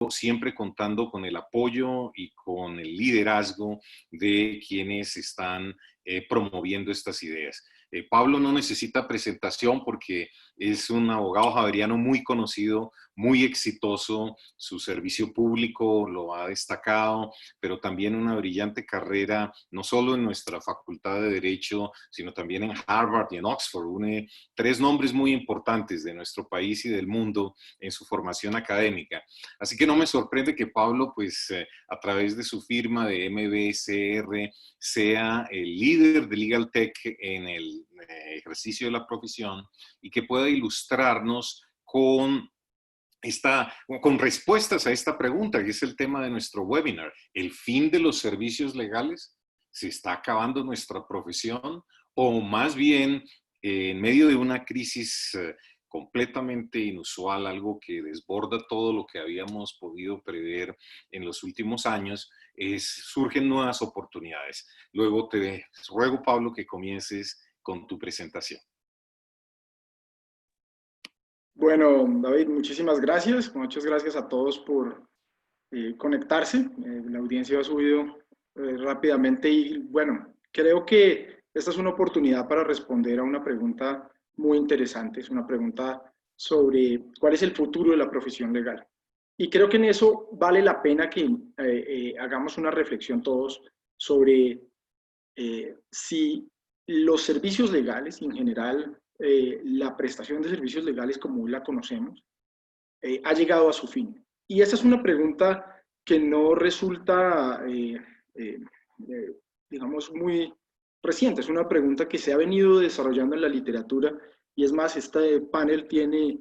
siempre contando con el apoyo y con el liderazgo de quienes están promoviendo estas ideas. Pablo no necesita presentación porque es un abogado javeriano muy conocido, muy exitoso, su servicio público lo ha destacado, pero también una brillante carrera, no solo en nuestra Facultad de Derecho, sino también en Harvard y en Oxford. Une tres nombres muy importantes de nuestro país y del mundo en su formación académica. Así que no me sorprende que Pablo, pues a través de su firma de MBCR, sea el líder de Legal Tech en el ejercicio de la profesión y que pueda ilustrarnos con respuestas a esta pregunta, que es el tema de nuestro webinar. ¿El fin de los servicios legales? ¿Se está acabando nuestra profesión? ¿O más bien, en medio de una crisis completamente inusual, algo que desborda todo lo que habíamos podido prever en los últimos años, surgen nuevas oportunidades? Luego te ruego, Pablo, que comiences con tu presentación. Bueno, David, muchísimas gracias. Muchas gracias a todos por conectarse. La audiencia ha subido rápidamente y bueno, creo que esta es una oportunidad para responder a una pregunta muy interesante. Es una pregunta sobre cuál es el futuro de la profesión legal. Y creo que en eso vale la pena que hagamos una reflexión todos sobre si los servicios legales, en general, la prestación de servicios legales como hoy la conocemos, ha llegado a su fin. Y esa es una pregunta que no resulta, eh, digamos, muy reciente. Es una pregunta que se ha venido desarrollando en la literatura y es más, este panel tiene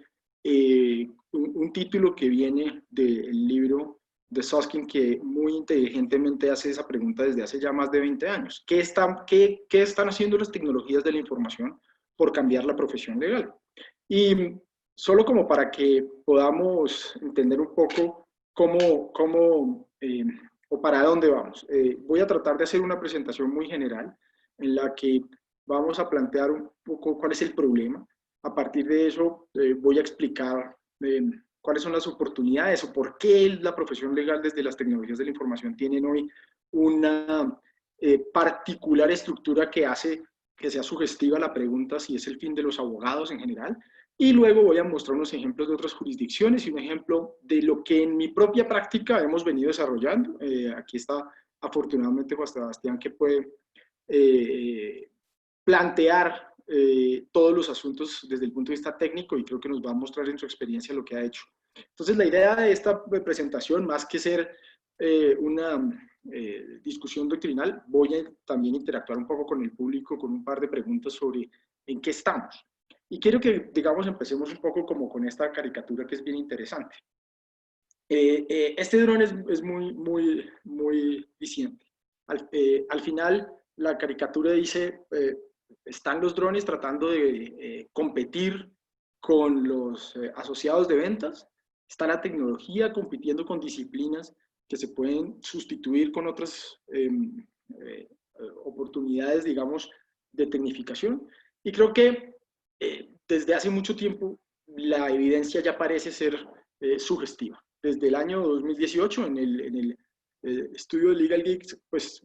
un título que viene del libro de Susskind que muy inteligentemente hace esa pregunta desde hace ya más de 20 años. ¿Qué están haciendo las tecnologías de la información por cambiar la profesión legal? Y solo como para que podamos entender un poco o para dónde vamos. Voy a tratar de hacer una presentación muy general en la que vamos a plantear un poco cuál es el problema. A partir de eso voy a explicar cuáles son las oportunidades o por qué la profesión legal desde las tecnologías de la información tienen hoy una particular estructura que hace que sea sugestiva la pregunta si es el fin de los abogados en general. Y luego voy a mostrar unos ejemplos de otras jurisdicciones y un ejemplo de lo que en mi propia práctica hemos venido desarrollando. Aquí está afortunadamente Juan Sebastián que puede plantear todos los asuntos desde el punto de vista técnico y creo que nos va a mostrar en su experiencia lo que ha hecho. Entonces la idea de esta presentación, más que ser una discusión doctrinal, voy a también interactuar un poco con el público con un par de preguntas sobre en qué estamos. Y quiero que, digamos, empecemos un poco como con esta caricatura que es bien interesante. Este dron es muy diciente. Al final, la caricatura dice, están los drones tratando de competir con los asociados de ventas, está la tecnología compitiendo con disciplinas que se pueden sustituir con otras oportunidades, digamos, de tecnificación. Y creo que desde hace mucho tiempo la evidencia ya parece ser sugestiva. Desde el año 2018, en el estudio de Legal Geeks, pues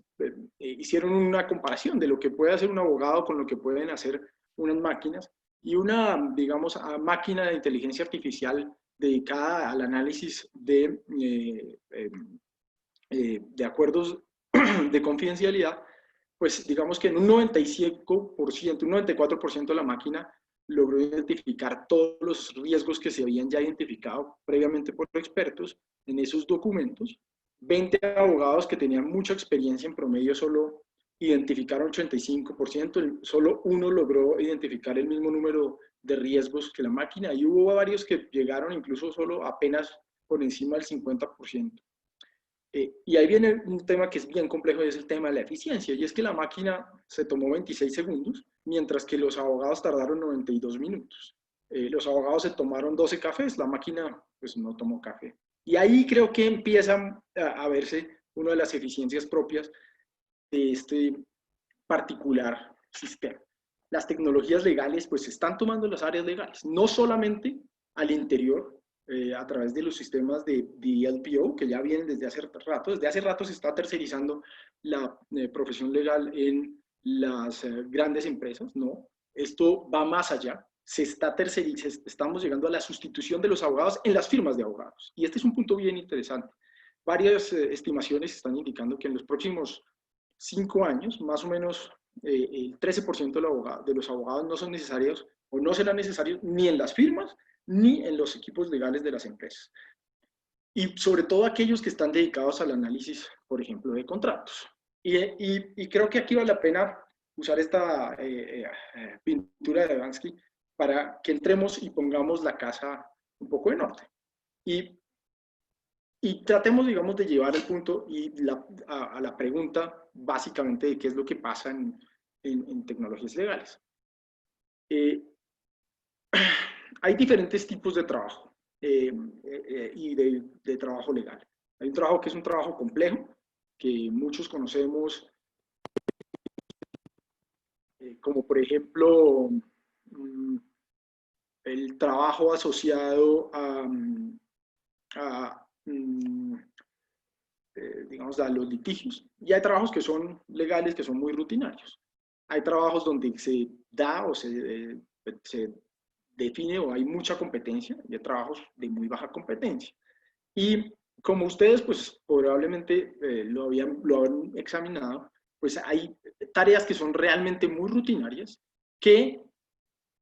hicieron una comparación de lo que puede hacer un abogado con lo que pueden hacer unas máquinas y una, digamos, máquina de inteligencia artificial dedicada al análisis de acuerdos de confidencialidad, pues digamos que en un 95%, un 94% de la máquina logró identificar todos los riesgos que se habían ya identificado previamente por expertos en esos documentos. 20 abogados que tenían mucha experiencia en promedio solo identificaron 85%, solo uno logró identificar el mismo número de riesgos que la máquina y hubo varios que llegaron incluso solo apenas por encima del 50%. Y ahí viene un tema que es bien complejo y es el tema de la eficiencia. Y es que la máquina se tomó 26 segundos, mientras que los abogados tardaron 92 minutos. Los abogados se tomaron 12 cafés, la máquina pues no tomó café. Y ahí creo que empiezan a verse una de las eficiencias propias de este particular sistema. Las tecnologías legales pues están tomando las áreas legales, no solamente al interior a través de los sistemas de DLPO, que ya vienen desde hace rato. Desde hace rato se está tercerizando la profesión legal en las grandes empresas, ¿no? Esto va más allá. Estamos llegando a la sustitución de los abogados en las firmas de abogados. Y este es un punto bien interesante. Varias estimaciones están indicando que en los próximos 5 años, más o menos el 13% de los abogados no son necesarios o no serán necesarios ni en las firmas ni en los equipos legales de las empresas. Y sobre todo aquellos que están dedicados al análisis, por ejemplo, de contratos. Y creo que aquí vale la pena usar esta pintura de Bansky para que entremos y pongamos la casa un poco en orden. Y tratemos, digamos, de llevar el punto a la pregunta básicamente de qué es lo que pasa en tecnologías legales. Hay diferentes tipos de trabajo y de trabajo legal. Hay un trabajo que es un trabajo complejo, que muchos conocemos, como por ejemplo el trabajo asociado digamos, a los litigios. Y hay trabajos que son legales, que son muy rutinarios. Hay trabajos donde se da o se define o hay mucha competencia, y hay trabajos de muy baja competencia. Y como ustedes pues probablemente lo han examinado, pues hay tareas que son realmente muy rutinarias que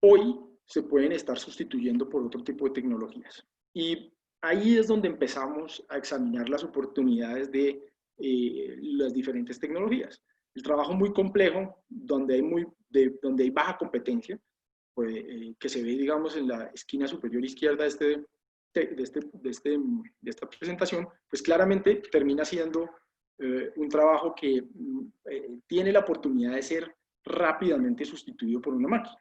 hoy se pueden estar sustituyendo por otro tipo de tecnologías. Y ahí es donde empezamos a examinar las oportunidades de las diferentes tecnologías. El trabajo muy complejo, donde hay baja competencia, pues, que se ve, digamos, en la esquina superior izquierda de esta presentación, pues claramente termina siendo un trabajo que tiene la oportunidad de ser rápidamente sustituido por una máquina.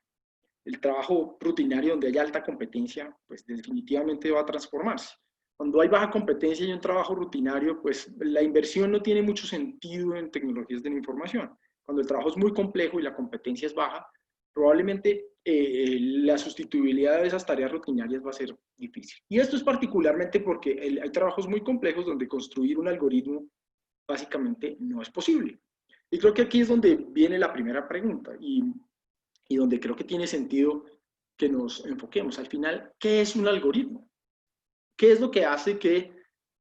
El trabajo rutinario donde hay alta competencia, pues definitivamente va a transformarse. Cuando hay baja competencia y un trabajo rutinario, pues la inversión no tiene mucho sentido en tecnologías de la información. Cuando el trabajo es muy complejo y la competencia es baja, probablemente la sustituibilidad de esas tareas rutinarias va a ser difícil. Y esto es particularmente porque hay trabajos muy complejos donde construir un algoritmo básicamente no es posible. Y creo que aquí es donde viene la primera pregunta y donde creo que tiene sentido que nos enfoquemos. Al final, ¿qué es un algoritmo? ¿Qué es lo que hace que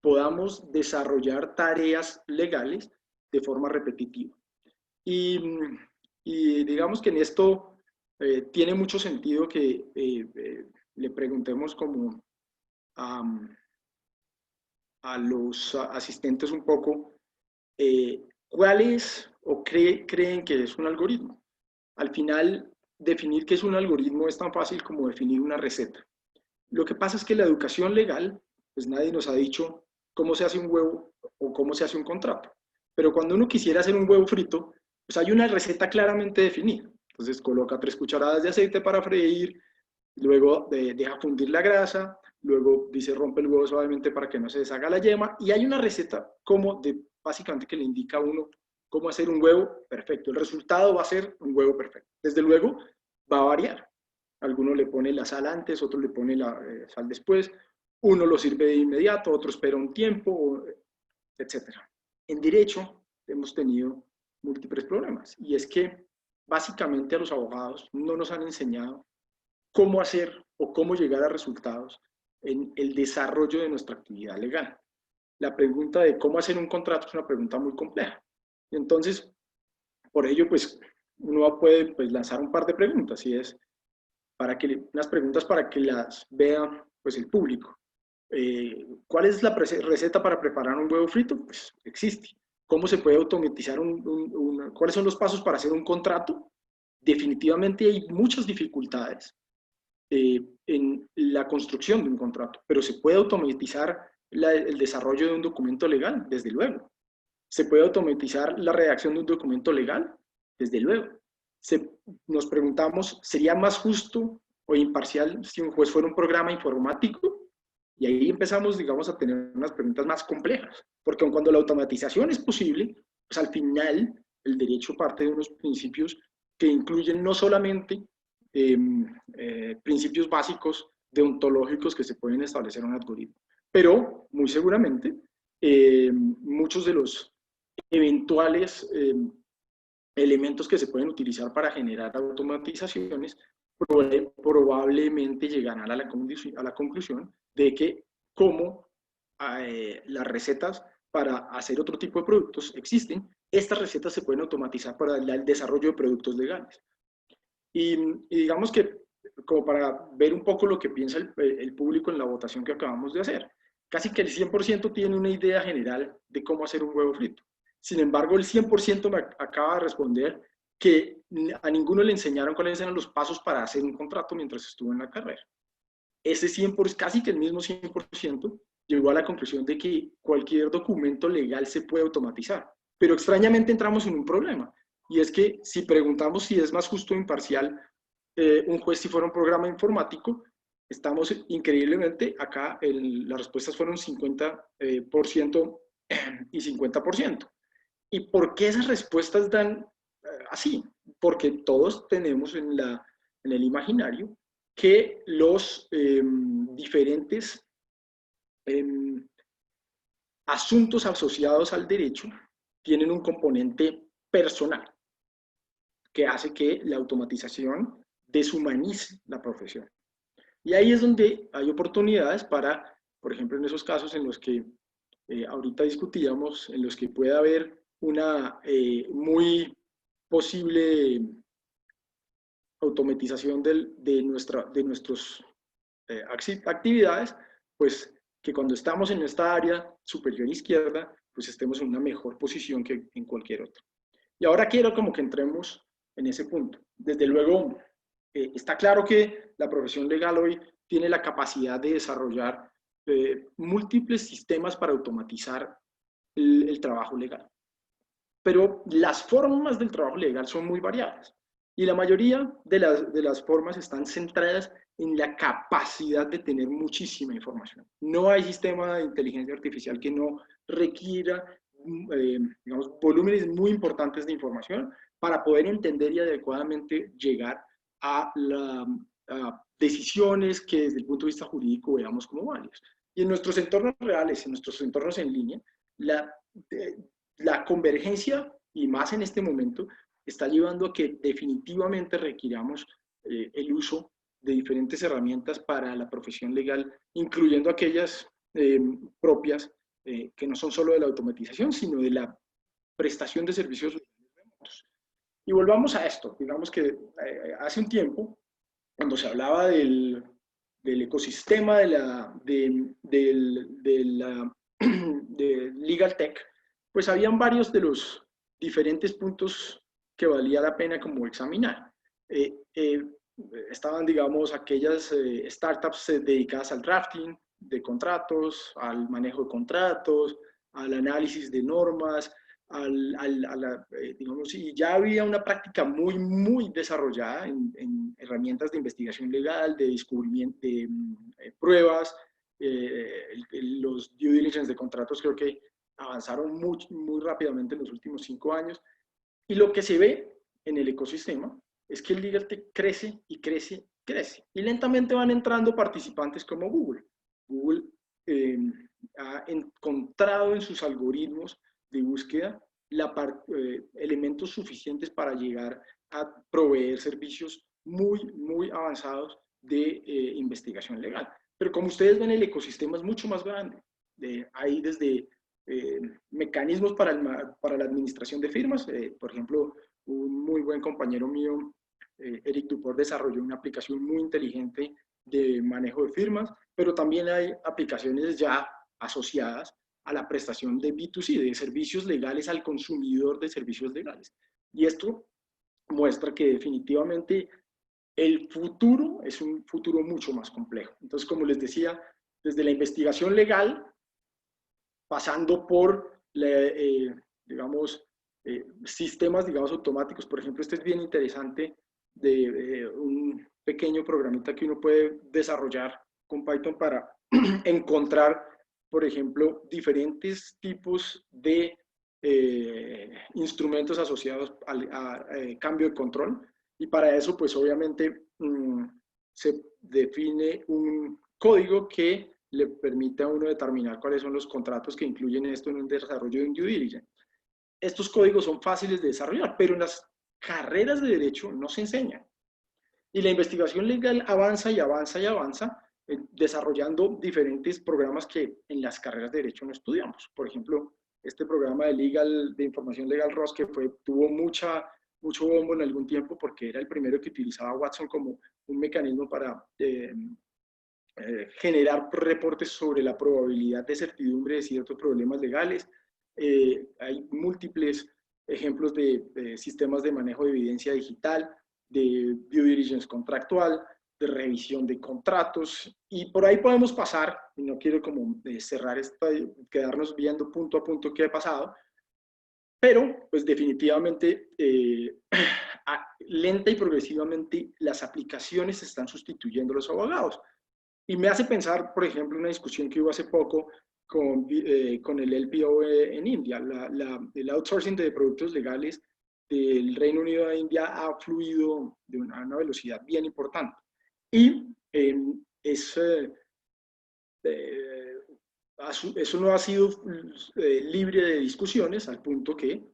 podamos desarrollar tareas legales de forma repetitiva? Y digamos que en esto tiene mucho sentido que le preguntemos como a los asistentes un poco cuál es o creen que es un algoritmo. Al final, definir qué es un algoritmo es tan fácil como definir una receta. Lo que pasa es que la educación legal, pues nadie nos ha dicho cómo se hace un huevo o cómo se hace un contrato. Pero cuando uno quisiera hacer un huevo frito, pues hay una receta claramente definida. Entonces coloca 3 cucharadas de aceite para freír, luego deja fundir la grasa, luego dice rompe el huevo suavemente para que no se deshaga la yema, y hay una receta básicamente que le indica a uno cómo hacer un huevo perfecto. El resultado va a ser un huevo perfecto. Desde luego va a variar. Alguno le pone la sal antes, otro le pone la sal después, uno lo sirve de inmediato, otro espera un tiempo, etc. En derecho hemos tenido múltiples problemas, y es que básicamente a los abogados no nos han enseñado cómo hacer o cómo llegar a resultados en el desarrollo de nuestra actividad legal. La pregunta de cómo hacer un contrato es una pregunta muy compleja. Y entonces, por ello, pues, uno puede lanzar un par de preguntas, y es unas preguntas para que las vea pues, el público. ¿Cuál es la receta para preparar un huevo frito? Pues existe. ¿Cómo se puede automatizar cuáles son los pasos para hacer un contrato? Definitivamente hay muchas dificultades en la construcción de un contrato, pero se puede automatizar el desarrollo de un documento legal, desde luego. ¿Se puede automatizar la redacción de un documento legal? Desde luego. Nos preguntamos, ¿sería más justo o imparcial si un juez fuera un programa informático? Y ahí empezamos, digamos, a tener unas preguntas más complejas, porque aun cuando la automatización es posible, pues al final el derecho parte de unos principios que incluyen no solamente principios básicos deontológicos que se pueden establecer en un algoritmo. Pero, muy seguramente, muchos de los eventuales elementos que se pueden utilizar para generar automatizaciones probablemente llegarán a la conclusión de que como las recetas para hacer otro tipo de productos existen, estas recetas se pueden automatizar para el desarrollo de productos legales. Y digamos que, como para ver un poco lo que piensa el público en la votación que acabamos de hacer, casi que el 100% tiene una idea general de cómo hacer un huevo frito. Sin embargo, el 100% me acaba de responder que a ninguno le enseñaron cuáles eran los pasos para hacer un contrato mientras estuvo en la carrera. Ese 100%, casi que el mismo 100%, llegó a la conclusión de que cualquier documento legal se puede automatizar. Pero extrañamente entramos en un problema, y es que si preguntamos si es más justo o imparcial un juez si fuera un programa informático, estamos increíblemente acá, las respuestas fueron 50% y 50%. ¿Y por qué esas respuestas dan así? Porque todos tenemos en el imaginario que los diferentes asuntos asociados al derecho tienen un componente personal que hace que la automatización deshumanice la profesión. Y ahí es donde hay oportunidades para, por ejemplo, en esos casos en los que ahorita discutíamos, en los que puede haber una muy posible automatización de nuestras actividades, pues que cuando estamos en esta área superior izquierda, pues estemos en una mejor posición que en cualquier otra. Y ahora quiero como que entremos en ese punto. Desde luego, está claro que la profesión legal hoy tiene la capacidad de desarrollar múltiples sistemas para automatizar el trabajo legal. Pero las formas del trabajo legal son muy variadas y la mayoría de las formas están centradas en la capacidad de tener muchísima información. No hay sistema de inteligencia artificial que no requiera digamos, volúmenes muy importantes de información para poder entender y adecuadamente llegar a decisiones que desde el punto de vista jurídico veamos como válidas. Y en nuestros entornos reales, en nuestros entornos en línea, la convergencia, y más en este momento, está llevando a que definitivamente requiramos el uso de diferentes herramientas para la profesión legal, incluyendo aquellas propias que no son solo de la automatización, sino de la prestación de servicios remotos. Y volvamos a esto. Digamos que hace un tiempo, cuando se hablaba del ecosistema de Legal Tech, pues habían varios de los diferentes puntos que valía la pena como examinar. Estaban, digamos, aquellas startups dedicadas al drafting de contratos, al manejo de contratos, al análisis de normas, digamos, y ya había una práctica muy desarrollada en herramientas de investigación legal, de descubrimiento de pruebas, los due diligence de contratos creo que avanzaron muy rápidamente en los últimos 5 años, y lo que se ve en el ecosistema es que el legal tech crece y crece, y lentamente van entrando participantes como Google. Google ha encontrado en sus algoritmos de búsqueda elementos suficientes para llegar a proveer servicios muy avanzados de investigación legal. Pero como ustedes ven, el ecosistema es mucho más grande. Hay desde mecanismos para la administración de firmas. Por ejemplo, un muy buen compañero mío, Eric Duport, desarrolló una aplicación muy inteligente de manejo de firmas, pero también hay aplicaciones ya asociadas a la prestación de B2C, de servicios legales al consumidor de servicios legales. Y esto muestra que definitivamente el futuro es un futuro mucho más complejo. Entonces, como les decía, desde la investigación legal, pasando por, digamos, sistemas, digamos, automáticos. Por ejemplo, este es bien interesante de un pequeño programita que uno puede desarrollar con Python para encontrar, por ejemplo, diferentes tipos de instrumentos asociados a cambio de control. Y para eso, pues obviamente, se define un código que le permite a uno determinar cuáles son los contratos que incluyen esto en un desarrollo de un due diligence. Estos códigos son fáciles de desarrollar, pero en las carreras de derecho no se enseñan. Y la investigación legal avanza y avanza y avanza, desarrollando diferentes programas que en las carreras de derecho no estudiamos. Por ejemplo, este programa de información legal ROS, que tuvo mucho bombo en algún tiempo porque era el primero que utilizaba Watson como un mecanismo para generar reportes sobre la probabilidad de certidumbre de ciertos problemas legales. Hay múltiples ejemplos de sistemas de manejo de evidencia digital, de due diligence contractual, de revisión de contratos, y por ahí podemos pasar, y no quiero como cerrar quedarnos viendo punto a punto qué ha pasado, pero pues definitivamente lenta y progresivamente las aplicaciones están sustituyendo a los abogados. Y me hace pensar, por ejemplo, una discusión que hubo hace poco con el LPO en India. El outsourcing de productos legales del Reino Unido a India ha fluido de una velocidad bien importante. Y eso no ha sido libre de discusiones, al punto que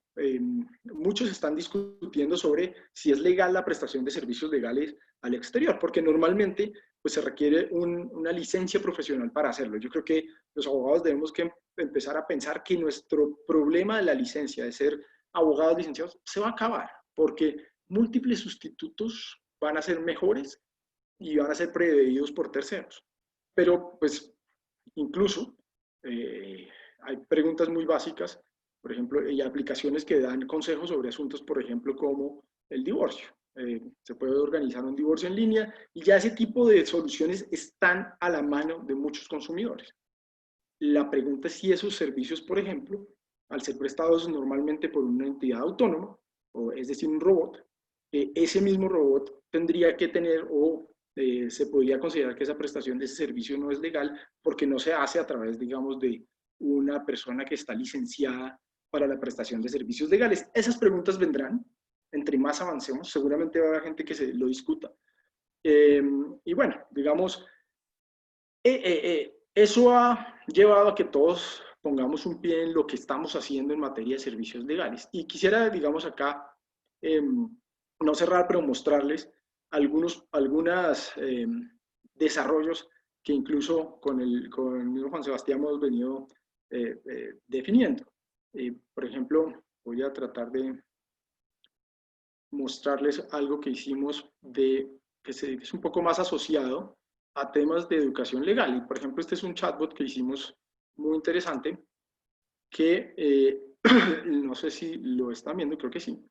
muchos están discutiendo sobre si es legal la prestación de servicios legales al exterior, porque normalmente pues, se requiere una licencia profesional para hacerlo. Yo creo que los abogados debemos que empezar a pensar que nuestro problema de la licencia, de ser abogados licenciados, se va a acabar, porque múltiples sustitutos van a ser mejores y van a ser predebidos por terceros. Pero pues incluso hay preguntas muy básicas, por ejemplo, y aplicaciones que dan consejos sobre asuntos, por ejemplo, como el divorcio. Se puede organizar un divorcio en línea y ya ese tipo de soluciones están a la mano de muchos consumidores. La pregunta es si esos servicios, por ejemplo, al ser prestados normalmente por una entidad autónoma, o es decir, un robot, ese mismo robot tendría que tener o se podría considerar que esa prestación de ese servicio no es legal porque no se hace a través, digamos, de una persona que está licenciada para la prestación de servicios legales. Esas preguntas vendrán, entre más avancemos, seguramente va a haber gente que se lo discuta. Y bueno, digamos, eso ha llevado a que todos pongamos un pie en lo que estamos haciendo en materia de servicios legales. Y quisiera, digamos, acá, no cerrar, pero mostrarles algunos desarrollos que incluso con el mismo Juan Sebastián hemos venido definiendo. Por ejemplo, voy a tratar de mostrarles algo que hicimos que es un poco más asociado a temas de educación legal. Y por ejemplo, este es un chatbot que hicimos muy interesante que no sé si lo están viendo, creo que sí,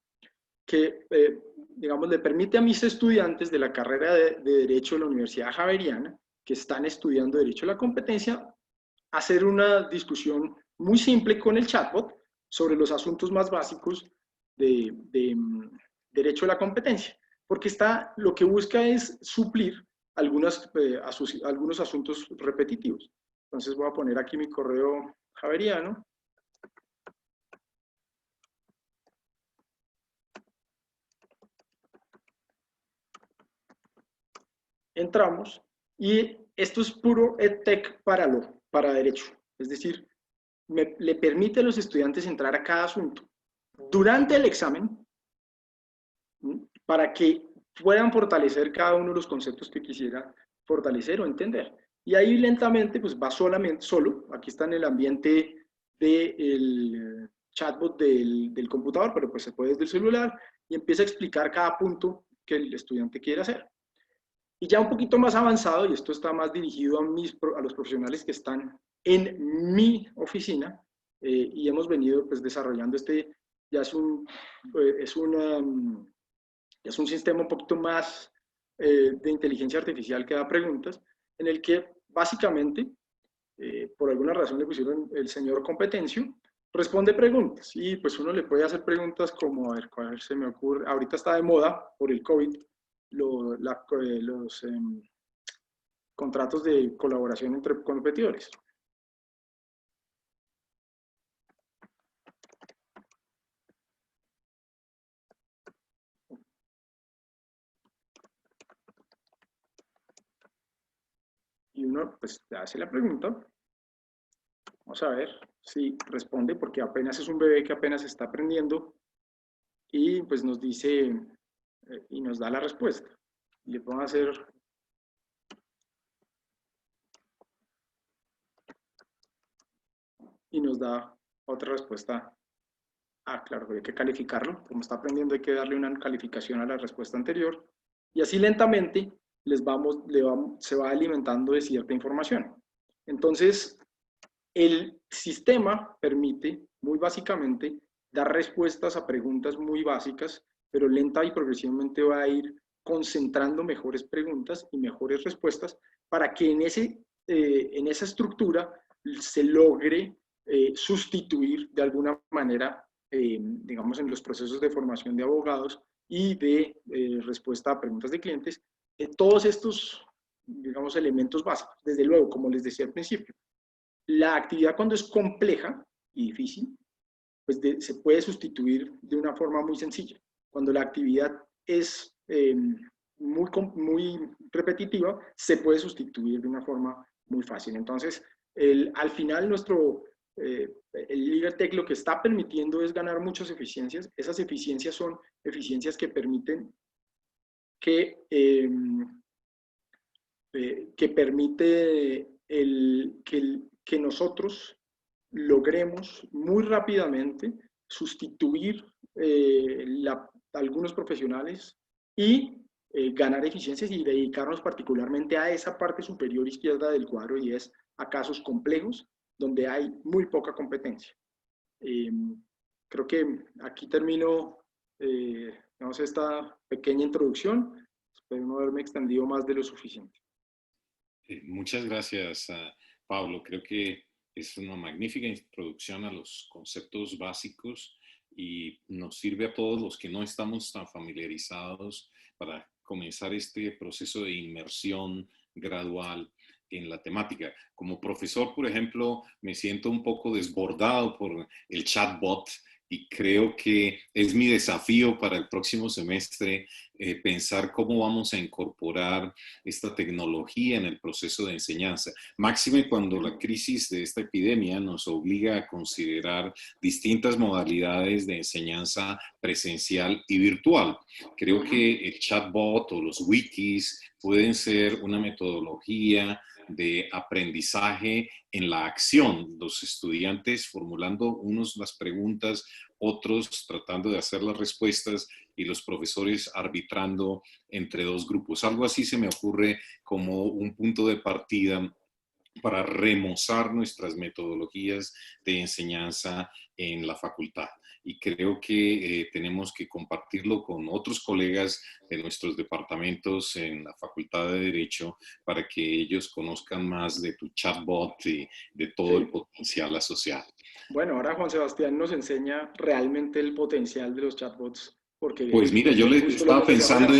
que digamos le permite a mis estudiantes de la carrera de Derecho de la Universidad Javeriana, que están estudiando Derecho a la Competencia, hacer una discusión muy simple con el chatbot sobre los asuntos más básicos de Derecho a la Competencia, porque lo que busca es suplir algunos asuntos repetitivos. Entonces voy a poner aquí mi correo javeriano. Entramos y esto es puro EdTech para derecho. Es decir, le permite a los estudiantes entrar a cada asunto durante el examen para que puedan fortalecer cada uno de los conceptos que quisiera fortalecer o entender. Y ahí lentamente pues va solo, aquí está en el ambiente del chatbot del computador, pero pues se puede desde el celular y empieza a explicar cada punto que el estudiante quiere hacer. Y ya un poquito más avanzado, y esto está más dirigido a los profesionales que están en mi oficina, y hemos venido pues desarrollando ya es un sistema un poquito más de inteligencia artificial que da preguntas, en el que básicamente, por alguna razón le pusieron el señor Competencio, responde preguntas y pues uno le puede hacer preguntas como, a ver, cuál se me ocurre, ahorita está de moda por el COVID, los contratos de colaboración entre competidores. uno pues hace la pregunta, vamos a ver si responde, porque apenas es un bebé que apenas está aprendiendo y pues nos dice y nos da la respuesta. Le podemos hacer y nos da otra respuesta. Ah, claro, hay que calificarlo. Como está aprendiendo, hay que darle una calificación a la respuesta anterior. Y así lentamente se va alimentando de cierta información. Entonces, el sistema permite, muy básicamente, dar respuestas a preguntas muy básicas, pero lenta y progresivamente va a ir concentrando mejores preguntas y mejores respuestas para que en esa estructura se logre sustituir de alguna manera, digamos, en los procesos de formación de abogados y de respuesta a preguntas de clientes, todos estos, digamos, elementos básicos. Desde luego, como les decía al principio, la actividad cuando es compleja y difícil, pues se puede sustituir de una forma muy sencilla. Cuando la actividad es muy repetitiva, se puede sustituir de una forma muy fácil. Entonces, al final el LegalTech lo que está permitiendo es ganar muchas eficiencias. Esas eficiencias son eficiencias que permiten que permite que nosotros logremos muy rápidamente sustituir algunos profesionales y ganar eficiencias y dedicarnos particularmente a esa parte superior izquierda del cuadro y es a casos complejos donde hay muy poca competencia. Creo que aquí termino esta pequeña introducción. Espero no haberme extendido más de lo suficiente. Muchas gracias, Pablo. Creo que es una magnífica introducción a los conceptos básicos y nos sirve a todos los que no estamos tan familiarizados para comenzar este proceso de inmersión gradual en la temática. Como profesor, por ejemplo, me siento un poco desbordado por el chatbot y creo que es mi desafío para el próximo semestre pensar cómo vamos a incorporar esta tecnología en el proceso de enseñanza. Máxime cuando la crisis de esta epidemia nos obliga a considerar distintas modalidades de enseñanza presencial y virtual. Creo que el chatbot o los wikis pueden ser una metodología de aprendizaje en la acción, los estudiantes formulando unos las preguntas, otros tratando de hacer las respuestas y los profesores arbitrando entre dos grupos. Algo así se me ocurre como un punto de partida para remozar nuestras metodologías de enseñanza en la facultad. Y creo que tenemos que compartirlo con otros colegas de nuestros departamentos en la Facultad de Derecho para que ellos conozcan más de tu chatbot y de todo el potencial asociado. Bueno, ahora Juan Sebastián nos enseña realmente el potencial de los chatbots. Porque Pues mira, yo le estaba pensando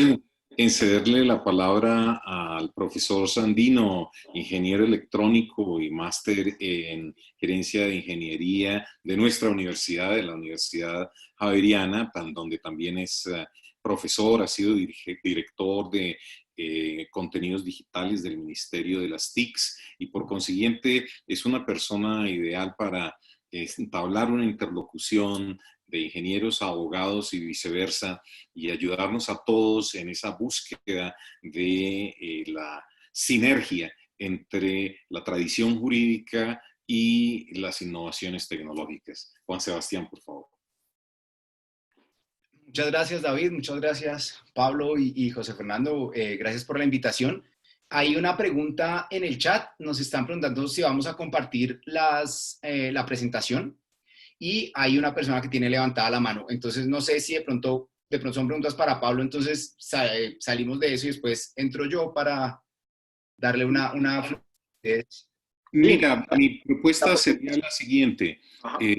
en cederle la palabra al profesor Sandino, ingeniero electrónico y máster en gerencia de ingeniería de nuestra universidad, de la Universidad Javeriana, donde también es profesor, ha sido director de contenidos digitales del Ministerio de las TICs y por consiguiente es una persona ideal para entablar una interlocución de ingenieros a abogados y viceversa, y ayudarnos a todos en esa búsqueda de la sinergia entre la tradición jurídica y las innovaciones tecnológicas. Juan Sebastián, por favor. Muchas gracias, David. Muchas gracias, Pablo y José Fernando. Gracias por la invitación. Hay una pregunta en el chat. Nos están preguntando si vamos a compartir la presentación. Y hay una persona que tiene levantada la mano. Entonces, no sé si de pronto son preguntas para Pablo. Entonces, salimos de eso y después entro yo para darle una fluidez. Mira, mi propuesta sería la siguiente.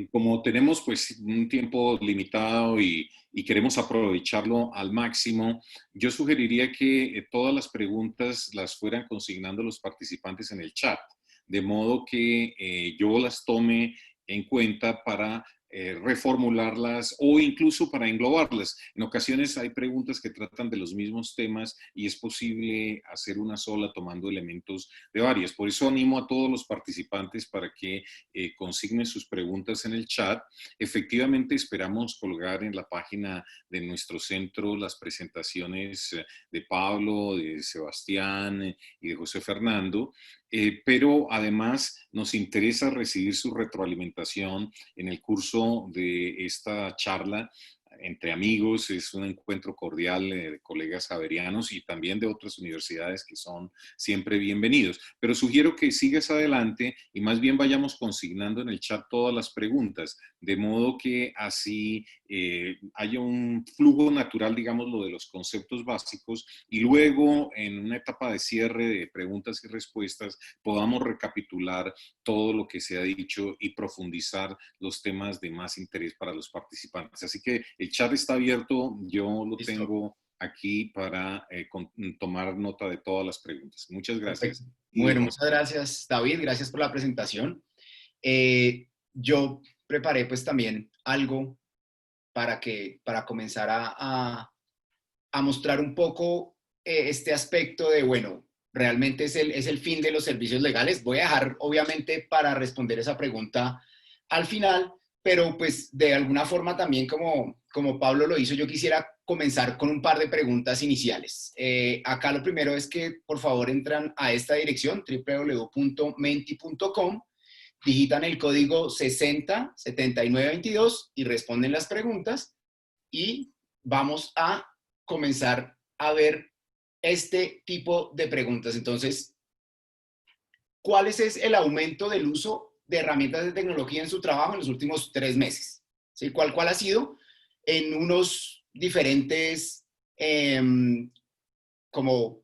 Como tenemos pues un tiempo limitado y queremos aprovecharlo al máximo, yo sugeriría que todas las preguntas las fueran consignando los participantes en el chat, de modo que yo las tome en cuenta para reformularlas o incluso para englobarlas. En ocasiones hay preguntas que tratan de los mismos temas y es posible hacer una sola tomando elementos de varias. Por eso animo a todos los participantes para que consignen sus preguntas en el chat. Efectivamente, esperamos colgar en la página de nuestro centro las presentaciones de Pablo, de Sebastián y de José Fernando, pero además nos interesa recibir su retroalimentación en el curso de esta charla entre amigos. Es un encuentro cordial de colegas javerianos y también de otras universidades que son siempre bienvenidos. Pero sugiero que sigas adelante y más bien vayamos consignando en el chat todas las preguntas, de modo que así haya un flujo natural, digamos, lo de los conceptos básicos, y luego en una etapa de cierre de preguntas y respuestas podamos recapitular todo lo que se ha dicho y profundizar los temas de más interés para los participantes. Así que el chat está abierto, yo lo tengo aquí para tomar nota de todas las preguntas. Muchas gracias. Perfecto. Bueno, muchas gracias, David, gracias por la presentación. Yo preparé pues también algo para comenzar a mostrar un poco este aspecto de, bueno, realmente es el fin de los servicios legales. Voy a dejar, obviamente, para responder esa pregunta al final, pero pues de alguna forma también como Pablo lo hizo, yo quisiera comenzar con un par de preguntas iniciales. Acá lo primero es que, por favor, entran a esta dirección, www.menti.com, digitan el código 607922 y responden las preguntas, y vamos a comenzar a ver este tipo de preguntas. Entonces, ¿cuál es el aumento del uso de herramientas de tecnología en su trabajo en los últimos 3 meses? ¿Sí? ¿Cuál ha sido en unos diferentes, como,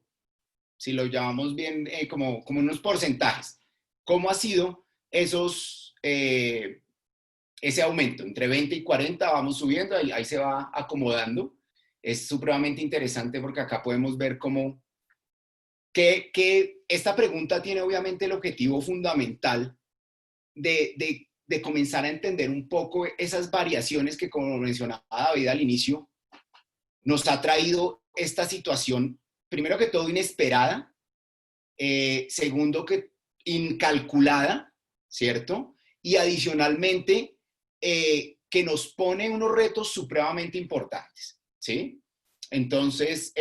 si lo llamamos bien, como unos porcentajes? ¿Cómo ha sido ese aumento? Entre 20 y 40 vamos subiendo, ahí se va acomodando. Es supremamente interesante porque acá podemos ver cómo que esta pregunta tiene obviamente el objetivo fundamental de comenzar a entender un poco esas variaciones que, como mencionaba David al inicio, nos ha traído esta situación, primero que todo inesperada, segundo que incalculada, ¿cierto? Y adicionalmente que nos pone unos retos supremamente importantes, ¿sí? Entonces,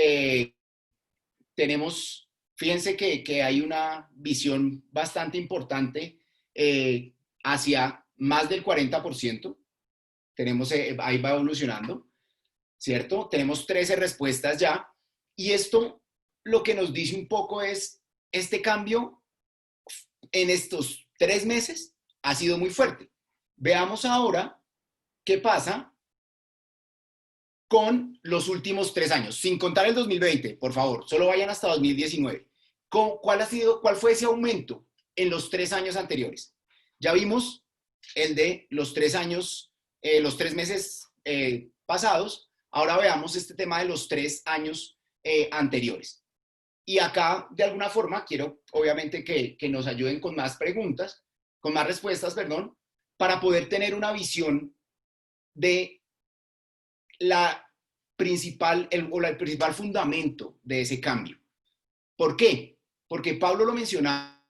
fíjense que hay una visión bastante importante hacia más del 40%. Ahí va evolucionando, ¿cierto? Tenemos 13 respuestas ya, y esto lo que nos dice un poco es, este cambio en estos 3 meses ha sido muy fuerte. Veamos ahora qué pasa con los últimos 3 años, sin contar el 2020, por favor, solo vayan hasta 2019. ¿Cuál fue ese aumento en los 3 años anteriores? Ya vimos el de los 3 años, los 3 meses pasados. Ahora veamos este tema de los 3 años anteriores. Y acá, de alguna forma, quiero obviamente que nos ayuden con más preguntas, con más respuestas, perdón, para poder tener una visión de el principal fundamento de ese cambio. ¿Por qué? Porque Pablo lo mencionaba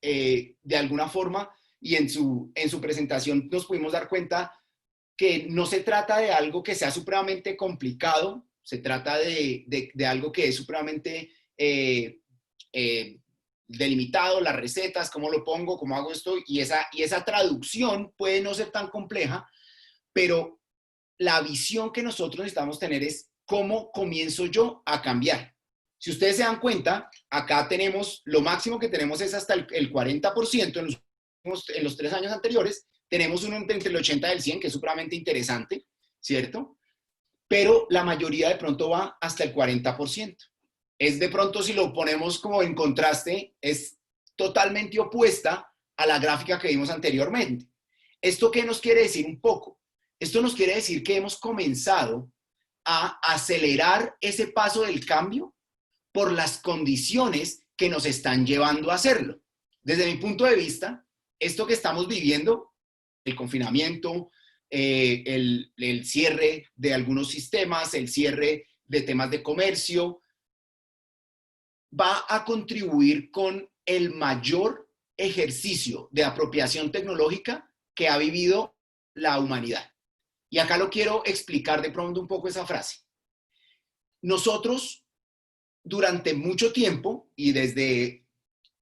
de alguna forma, y en su presentación nos pudimos dar cuenta que no se trata de algo que sea supremamente complicado, se trata de algo que es supremamente delimitado, las recetas, cómo lo pongo, cómo hago esto, y esa traducción puede no ser tan compleja, pero la visión que nosotros necesitamos tener es cómo comienzo yo a cambiar. Si ustedes se dan cuenta, acá tenemos, lo máximo que tenemos es hasta el 40% en los 3 años anteriores. Tenemos uno entre el 80 y el 100, que es supremamente interesante, ¿cierto? Pero la mayoría de pronto va hasta el 40%. Es de pronto, si lo ponemos como en contraste, es totalmente opuesta a la gráfica que vimos anteriormente. ¿Esto qué nos quiere decir un poco? Esto nos quiere decir que hemos comenzado a acelerar ese paso del cambio por las condiciones que nos están llevando a hacerlo. Desde mi punto de vista, esto que estamos viviendo, el confinamiento, el cierre de algunos sistemas, el cierre de temas de comercio, va a contribuir con el mayor ejercicio de apropiación tecnológica que ha vivido la humanidad. Y acá lo quiero explicar de pronto un poco esa frase. Nosotros, durante mucho tiempo y desde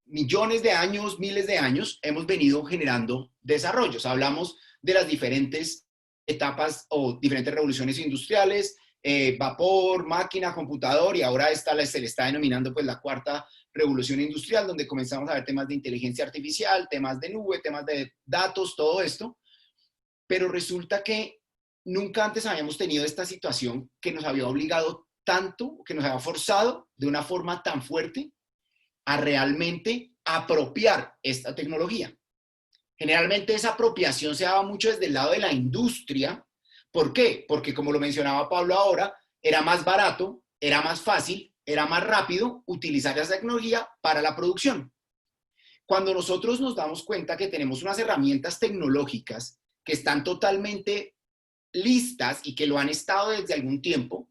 millones de años, miles de años, hemos venido generando desarrollos. Hablamos de las diferentes etapas o diferentes revoluciones industriales, vapor, máquina, computador, y ahora se le está denominando pues la cuarta revolución industrial, donde comenzamos a ver temas de inteligencia artificial, temas de nube, temas de datos, todo esto. Pero resulta que nunca antes habíamos tenido esta situación que nos había obligado tanto, que nos había forzado de una forma tan fuerte a realmente apropiar esta tecnología. Generalmente esa apropiación se daba mucho desde el lado de la industria. ¿Por qué? Porque, como lo mencionaba Pablo ahora, era más barato, era más fácil, era más rápido utilizar esa tecnología para la producción. Cuando nosotros nos damos cuenta que tenemos unas herramientas tecnológicas que están totalmente listas y que lo han estado desde algún tiempo,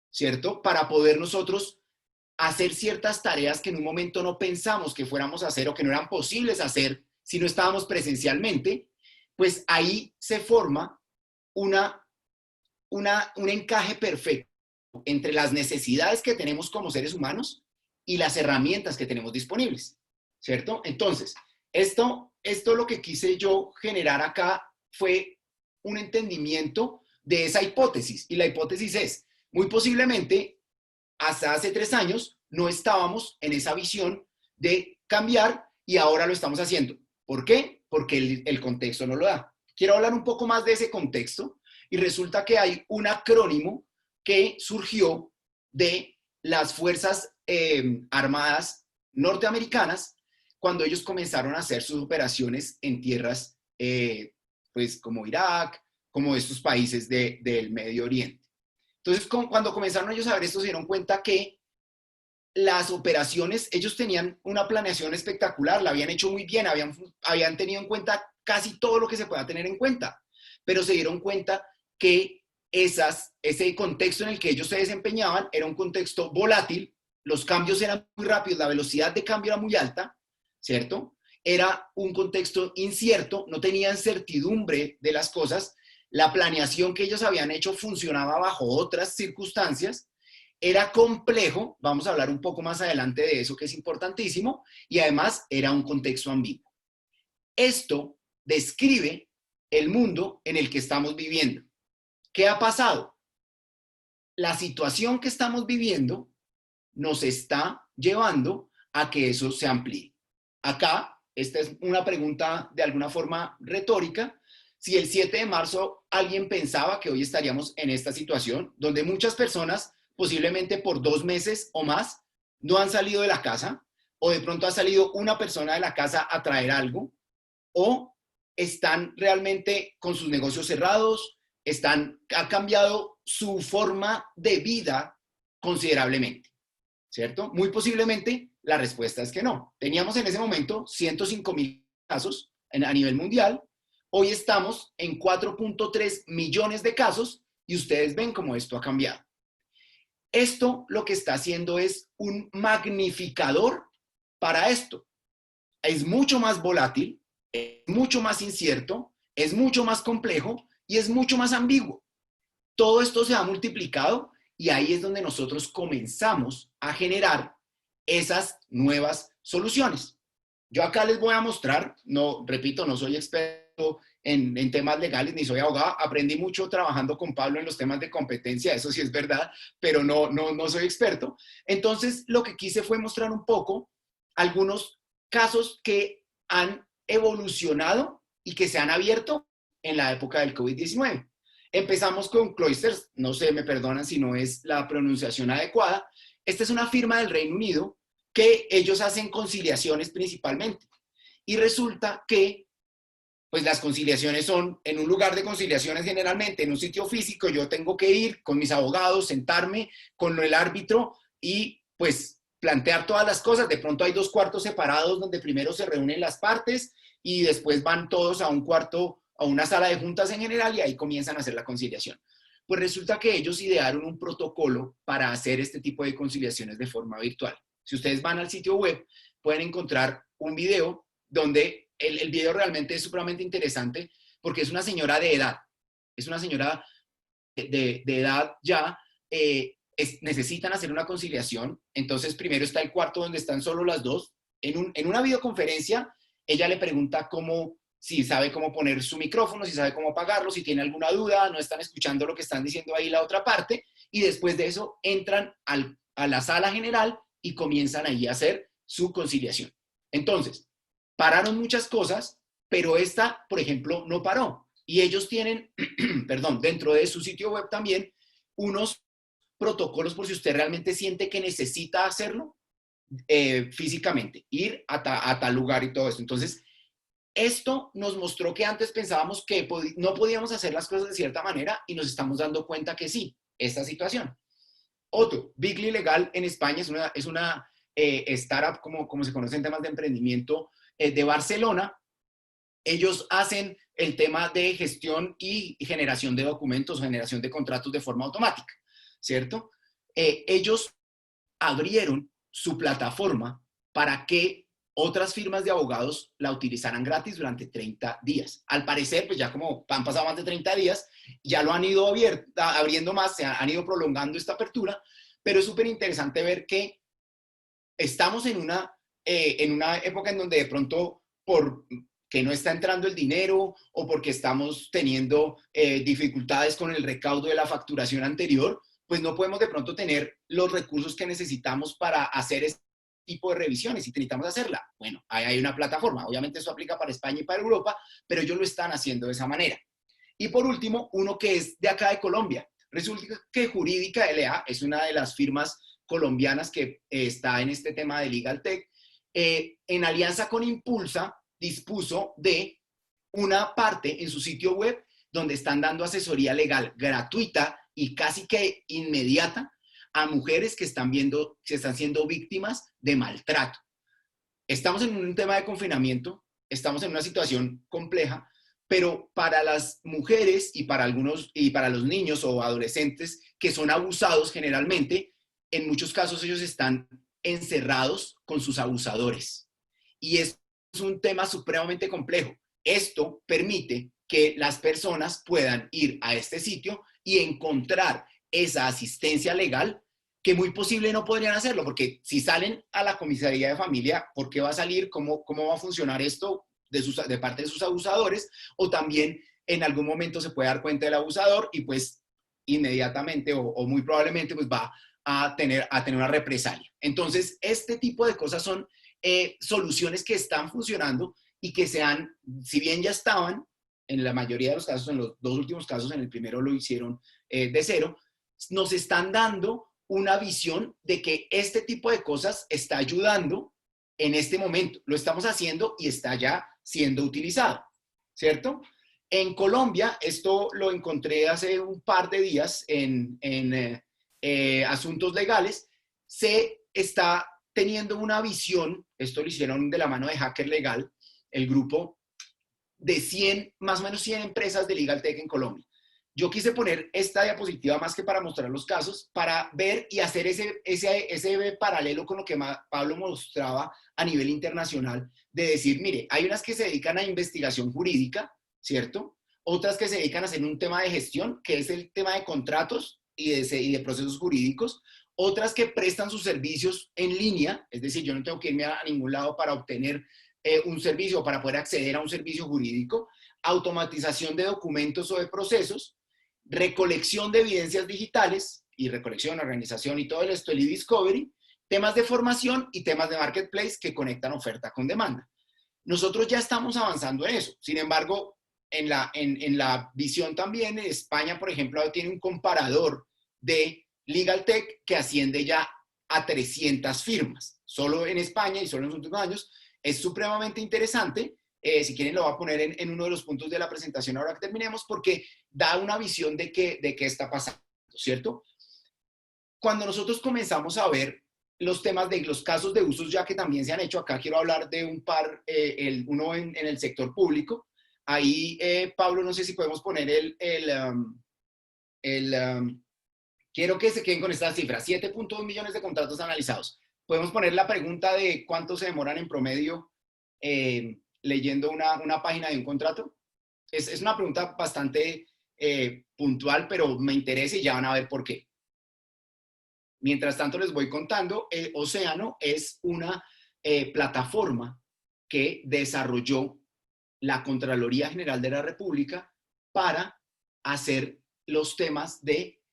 ¿cierto? Para poder nosotros hacer ciertas tareas que en un momento no pensamos que fuéramos a hacer o que no eran posibles hacer si no estábamos presencialmente, pues ahí se forma un encaje perfecto entre las necesidades que tenemos como seres humanos y las herramientas que tenemos disponibles, ¿cierto? Entonces, esto lo que quise yo generar acá fue un entendimiento de esa hipótesis, y la hipótesis es, muy posiblemente, hasta hace 3 años, no estábamos en esa visión de cambiar y ahora lo estamos haciendo. ¿Por qué? Porque el contexto no lo da. Quiero hablar un poco más de ese contexto y resulta que hay un acrónimo que surgió de las Fuerzas Armadas norteamericanas cuando ellos comenzaron a hacer sus operaciones en tierras pues como Irak, como estos países del Medio Oriente. Entonces, cuando comenzaron ellos a ver esto, se dieron cuenta que las operaciones, ellos tenían una planeación espectacular, la habían hecho muy bien, habían tenido en cuenta casi todo lo que se pueda tener en cuenta, pero se dieron cuenta que ese contexto en el que ellos se desempeñaban era un contexto volátil, los cambios eran muy rápidos, la velocidad de cambio era muy alta, ¿cierto? Era un contexto incierto, no tenían certidumbre de las cosas, la planeación que ellos habían hecho funcionaba bajo otras circunstancias, era complejo, vamos a hablar un poco más adelante de eso que es importantísimo, y además era un contexto ambiguo. Esto describe el mundo en el que estamos viviendo. ¿Qué ha pasado? La situación que estamos viviendo nos está llevando a que eso se amplíe. Acá, esta es una pregunta de alguna forma retórica. Si el 7 de marzo alguien pensaba que hoy estaríamos en esta situación, donde muchas personas, posiblemente por 2 meses o más, no han salido de la casa, o de pronto ha salido una persona de la casa a traer algo, o están realmente con sus negocios cerrados, ha cambiado su forma de vida considerablemente, ¿cierto? Muy posiblemente la respuesta es que no. Teníamos en ese momento 105,000 casos a nivel mundial, hoy estamos en 4.3 millones de casos y ustedes ven cómo esto ha cambiado. Esto lo que está haciendo es un magnificador para esto. Es mucho más volátil, es mucho más incierto, es mucho más complejo y es mucho más ambiguo. Todo esto se ha multiplicado y ahí es donde nosotros comenzamos a generar esas nuevas soluciones. Yo acá les voy a mostrar, no, repito, no soy experto en temas legales, ni soy abogado, aprendí mucho trabajando con Pablo en los temas de competencia, eso sí es verdad, pero no soy experto. Entonces, lo que quise fue mostrar un poco algunos casos que han evolucionado y que se han abierto en la época del COVID-19. Empezamos con Cloisters, no sé, me perdonan si no es la pronunciación adecuada. Esta es una firma del Reino Unido que ellos hacen conciliaciones principalmente. Y resulta que pues las conciliaciones son en un lugar de conciliaciones generalmente, en un sitio físico, yo tengo que ir con mis abogados, sentarme con el árbitro y pues plantear todas las cosas. De pronto hay 2 cuartos separados donde primero se reúnen las partes y después van todos a un cuarto a una sala de juntas en general y ahí comienzan a hacer la conciliación. Pues resulta que ellos idearon un protocolo para hacer este tipo de conciliaciones de forma virtual. Si ustedes van al sitio web, pueden encontrar un video donde el video realmente es supremamente interesante porque es una señora de edad. Es una señora de edad ya, necesitan hacer una conciliación. Entonces, primero está el cuarto donde están solo las dos. En una videoconferencia, ella le pregunta si sabe cómo poner su micrófono, si sabe cómo apagarlo, si tiene alguna duda, no están escuchando lo que están diciendo ahí la otra parte, y después de eso entran a la sala general y comienzan ahí a hacer su conciliación. Entonces, pararon muchas cosas, pero esta, por ejemplo, no paró. Y ellos tienen, perdón, dentro de su sitio web también, unos protocolos por si usted realmente siente que necesita hacerlo físicamente, ir a tal lugar y todo esto. Entonces, esto nos mostró que antes pensábamos que no podíamos hacer las cosas de cierta manera y nos estamos dando cuenta que sí, esta situación. Otro, Bigly Legal en España es una startup, como se conoce en temas de emprendimiento, de Barcelona. Ellos hacen el tema de gestión y generación de documentos, generación de contratos de forma automática, ¿cierto? Ellos abrieron su plataforma para que otras firmas de abogados la utilizaran gratis durante 30 días. Al parecer, pues ya como han pasado más de 30 días, ya lo han ido abriendo más, se han ido prolongando esta apertura, pero es súper interesante ver que estamos en una época en donde de pronto, porque no está entrando el dinero o porque estamos teniendo dificultades con el recaudo de la facturación anterior, pues no podemos de pronto tener los recursos que necesitamos para hacer este tipo de revisiones y necesitamos hacerla. Bueno, ahí hay una plataforma. Obviamente eso aplica para España y para Europa, pero ellos lo están haciendo de esa manera. Y por último, uno que es de acá de Colombia. Resulta que Jurídica LA es una de las firmas colombianas que está en este tema de Legal Tech. En alianza con Impulsa, dispuso de una parte en su sitio web donde están dando asesoría legal gratuita y casi que inmediata a mujeres que están siendo víctimas de maltrato. Estamos en un tema de confinamiento, estamos en una situación compleja, pero para las mujeres y para los niños o adolescentes que son abusados generalmente, en muchos casos ellos están encerrados con sus abusadores. Y es un tema supremamente complejo. Esto permite que las personas puedan ir a este sitio y encontrar esa asistencia legal que muy posible no podrían hacerlo, porque si salen a la comisaría de familia, ¿por qué va a salir? ¿Cómo va a funcionar esto de parte de sus abusadores? O también en algún momento se puede dar cuenta del abusador y pues inmediatamente o muy probablemente pues va a tener una represalia. Entonces, este tipo de cosas son soluciones que están funcionando y que si bien ya estaban, en la mayoría de los casos, en los dos últimos casos, en el primero lo hicieron de cero, nos están dando una visión de que este tipo de cosas está ayudando en este momento. Lo estamos haciendo y está ya siendo utilizado, ¿cierto? En Colombia, esto lo encontré hace un par de días en Asuntos Legales, se está teniendo una visión, esto lo hicieron de la mano de Hacker Legal, el grupo de más o menos 100 empresas de Legal Tech en Colombia. Yo quise poner esta diapositiva más que para mostrar los casos, para ver y hacer ese paralelo con lo que Pablo mostraba a nivel internacional, de decir, mire, hay unas que se dedican a investigación jurídica, ¿cierto? Otras que se dedican a hacer un tema de gestión, que es el tema de contratos y de procesos jurídicos. Otras que prestan sus servicios en línea, es decir, yo no tengo que irme a ningún lado para obtener un servicio o para poder acceder a un servicio jurídico. Automatización de documentos o de procesos, recolección de evidencias digitales y recolección, organización y todo esto, el e-discovery, temas de formación y temas de marketplace que conectan oferta con demanda. Nosotros ya estamos avanzando en eso. Sin embargo, en la visión también, España, por ejemplo, tiene un comparador de Legal Tech que asciende ya a 300 firmas. Solo en España y solo en los últimos años. Es supremamente interesante. Si quieren lo voy a poner en uno de los puntos de la presentación ahora que terminemos, porque da una visión de qué está pasando, ¿cierto? Cuando nosotros comenzamos a ver los temas de los casos de usos ya que también se han hecho, acá quiero hablar de un par, uno en el sector público. ahí, Pablo, no sé si podemos poner quiero que se queden con estas cifras, 7.1 millones de contratos analizados. Podemos poner la pregunta de cuánto se demoran en promedio leyendo una página de un contrato. Es una pregunta bastante puntual, pero me interesa y ya van a ver por qué. Mientras tanto, les voy contando, Océano es una plataforma que desarrolló la Contraloría General de la República para hacer los temas de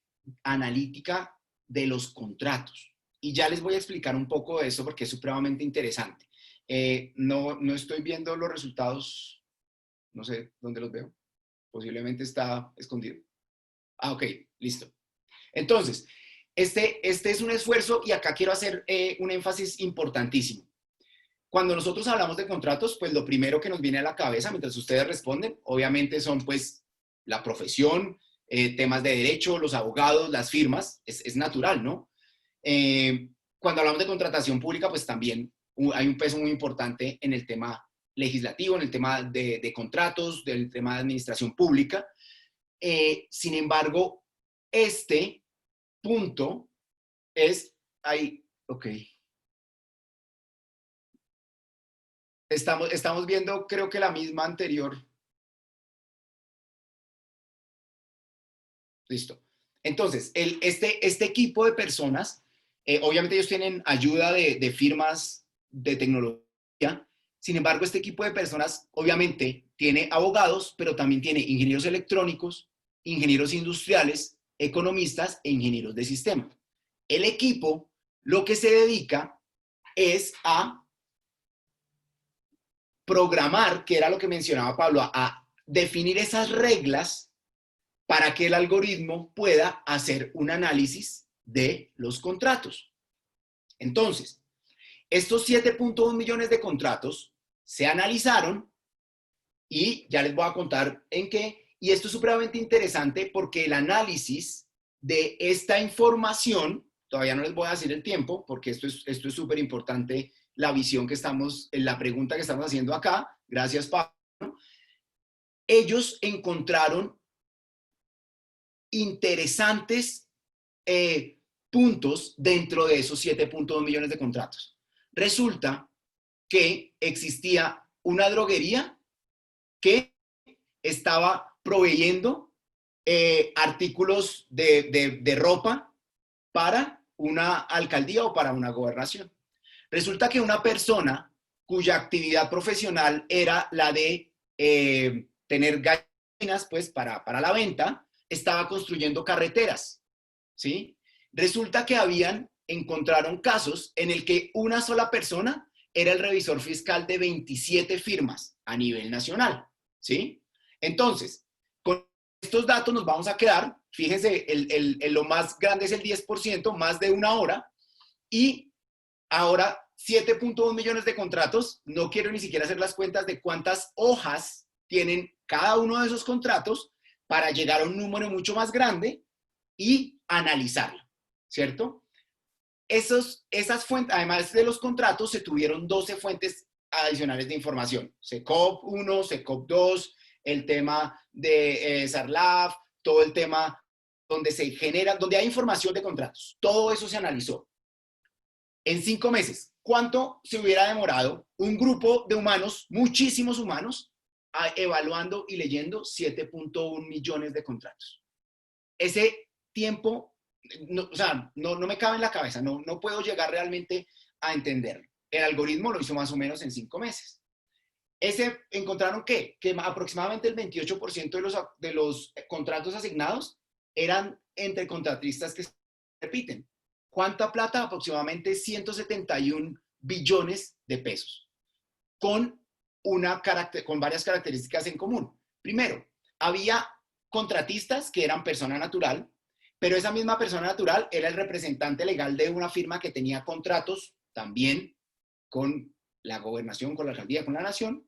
analítica de los contratos. Y ya les voy a explicar un poco de eso porque es supremamente interesante. No estoy viendo los resultados, no sé dónde los veo. Posiblemente está escondido. Ah, ok, listo. Entonces, este es un esfuerzo y acá quiero hacer un énfasis importantísimo. Cuando nosotros hablamos de contratos, pues lo primero que nos viene a la cabeza mientras ustedes responden, obviamente son pues la profesión, temas de derecho, los abogados, las firmas, es natural, ¿no? Cuando hablamos de contratación pública, pues también hay un peso muy importante en el tema legislativo, en el tema de contratos, del tema de administración pública. Sin embargo, este punto es ahí, ok. Estamos viendo, creo que la misma anterior. Listo. Entonces, este equipo de personas, obviamente ellos tienen ayuda de firmas de tecnología. Sin embargo, este equipo de personas, obviamente, tiene abogados, pero también tiene ingenieros electrónicos, ingenieros industriales, economistas e ingenieros de sistema. El equipo lo que se dedica es a programar, que era lo que mencionaba Pablo, a definir esas reglas para que el algoritmo pueda hacer un análisis de los contratos. Entonces, estos 7.1 millones de contratos se analizaron y ya les voy a contar en qué. Y esto es supremamente interesante porque el análisis de esta información, todavía no les voy a decir el tiempo porque esto es súper importante, la visión que estamos, la pregunta que estamos haciendo acá. Gracias, Pablo. Ellos encontraron interesantes puntos dentro de esos 7.2 millones de contratos. Resulta que existía una droguería que estaba proveyendo artículos de ropa para una alcaldía o para una gobernación. Resulta que una persona cuya actividad profesional era la de tener gallinas pues, para la venta, estaba construyendo carreteras, ¿sí? Resulta que encontraron casos en el que una sola persona era el revisor fiscal de 27 firmas a nivel nacional, ¿sí? Entonces, con estos datos nos vamos a quedar, fíjense, lo más grande es el 10%, más de una hora, y ahora 7.1 millones de contratos, no quiero ni siquiera hacer las cuentas de cuántas hojas tienen cada uno de esos contratos para llegar a un número mucho más grande y analizarlo, ¿cierto? Esas fuentes, además de los contratos, se tuvieron 12 fuentes adicionales de información. SECOP 1, SECOP 2, el tema de SARLAF, todo el tema donde se genera, donde hay información de contratos. Todo eso se analizó. En 5 meses, ¿cuánto se hubiera demorado un grupo de humanos, muchísimos humanos, evaluando y leyendo 7.1 millones de contratos? Ese tiempo, no me cabe en la cabeza, no puedo llegar realmente a entenderlo. El algoritmo lo hizo más o menos en 5 meses. ¿Encontraron qué? Que aproximadamente el 28% de los contratos asignados eran entre contratistas que se repiten. ¿Cuánta plata? Aproximadamente 171 billones de pesos. Con varias características en común. Primero, había contratistas que eran persona natural, pero esa misma persona natural era el representante legal de una firma que tenía contratos también con la gobernación, con la alcaldía, con la nación.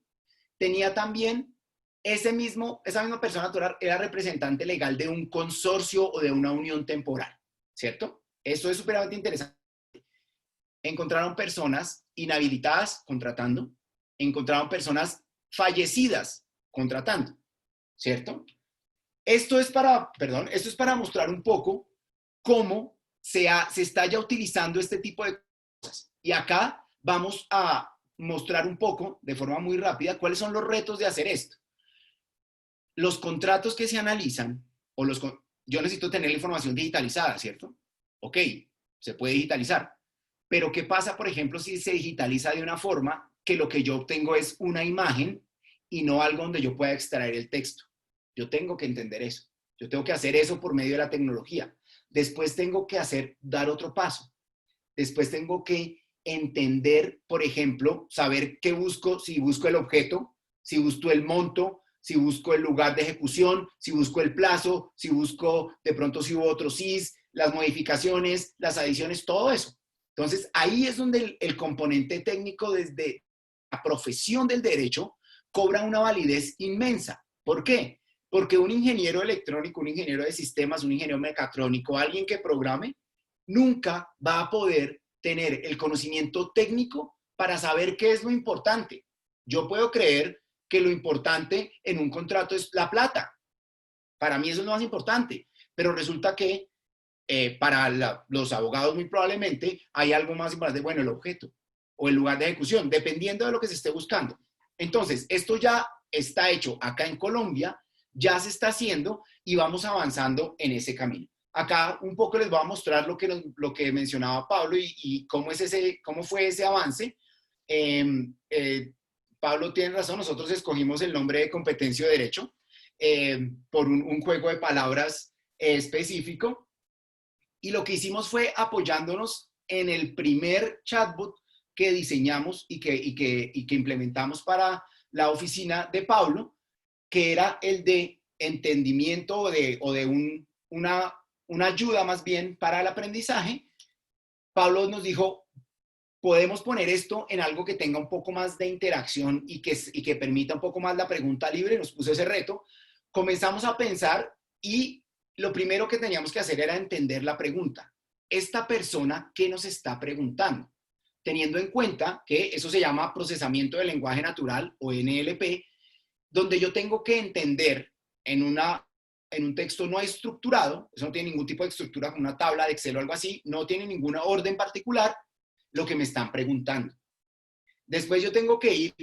Tenía también esa misma persona natural era representante legal de un consorcio o de una unión temporal, ¿cierto? Esto es supremamente interesante. Encontraron personas inhabilitadas contratando, encontraron personas fallecidas contratando, ¿cierto? Esto es para mostrar un poco cómo se está ya utilizando este tipo de cosas. Y acá vamos a mostrar un poco, de forma muy rápida, cuáles son los retos de hacer esto. Los contratos que se analizan, yo necesito tener la información digitalizada, ¿cierto? Ok, se puede digitalizar. Pero ¿qué pasa, por ejemplo, si se digitaliza de una forma que lo que yo obtengo es una imagen y no algo donde yo pueda extraer el texto? Yo tengo que entender eso. Yo tengo que hacer eso por medio de la tecnología. Después tengo que dar otro paso. Después tengo que entender, por ejemplo, saber qué busco, si busco el objeto, si busco el monto, si busco el lugar de ejecución, si busco el plazo, si busco de pronto si hubo otro SIS, las modificaciones, las adiciones, todo eso. Entonces, ahí es donde el componente técnico desde la profesión del derecho cobra una validez inmensa. ¿Por qué? Porque un ingeniero electrónico, un ingeniero de sistemas, un ingeniero mecatrónico, alguien que programe, nunca va a poder tener el conocimiento técnico para saber qué es lo importante. Yo puedo creer que lo importante en un contrato es la plata. Para mí eso es lo más importante. Pero resulta que para los abogados muy probablemente hay algo más importante, bueno, el objeto o el lugar de ejecución, dependiendo de lo que se esté buscando. Entonces, esto ya está hecho acá en Colombia, ya se está haciendo y vamos avanzando en ese camino. Acá un poco les voy a mostrar lo que mencionaba Pablo y cómo fue ese avance. Pablo tiene razón, nosotros escogimos el nombre de competencia de derecho por un juego de palabras específico. Y lo que hicimos fue apoyándonos en el primer chatbot que diseñamos y que implementamos para la oficina de Pablo, que era el de entendimiento o de una ayuda más bien para el aprendizaje. Pablo nos dijo, podemos poner esto en algo que tenga un poco más de interacción y que permita un poco más la pregunta libre. Nos puso ese reto. Comenzamos a pensar y lo primero que teníamos que hacer era entender la pregunta. Esta persona, ¿qué nos está preguntando? Teniendo en cuenta que eso se llama procesamiento del lenguaje natural o NLP, donde yo tengo que entender en un texto no estructurado, eso no tiene ningún tipo de estructura como una tabla de Excel o algo así, no tiene ninguna orden particular, lo que me están preguntando. Después yo tengo que ir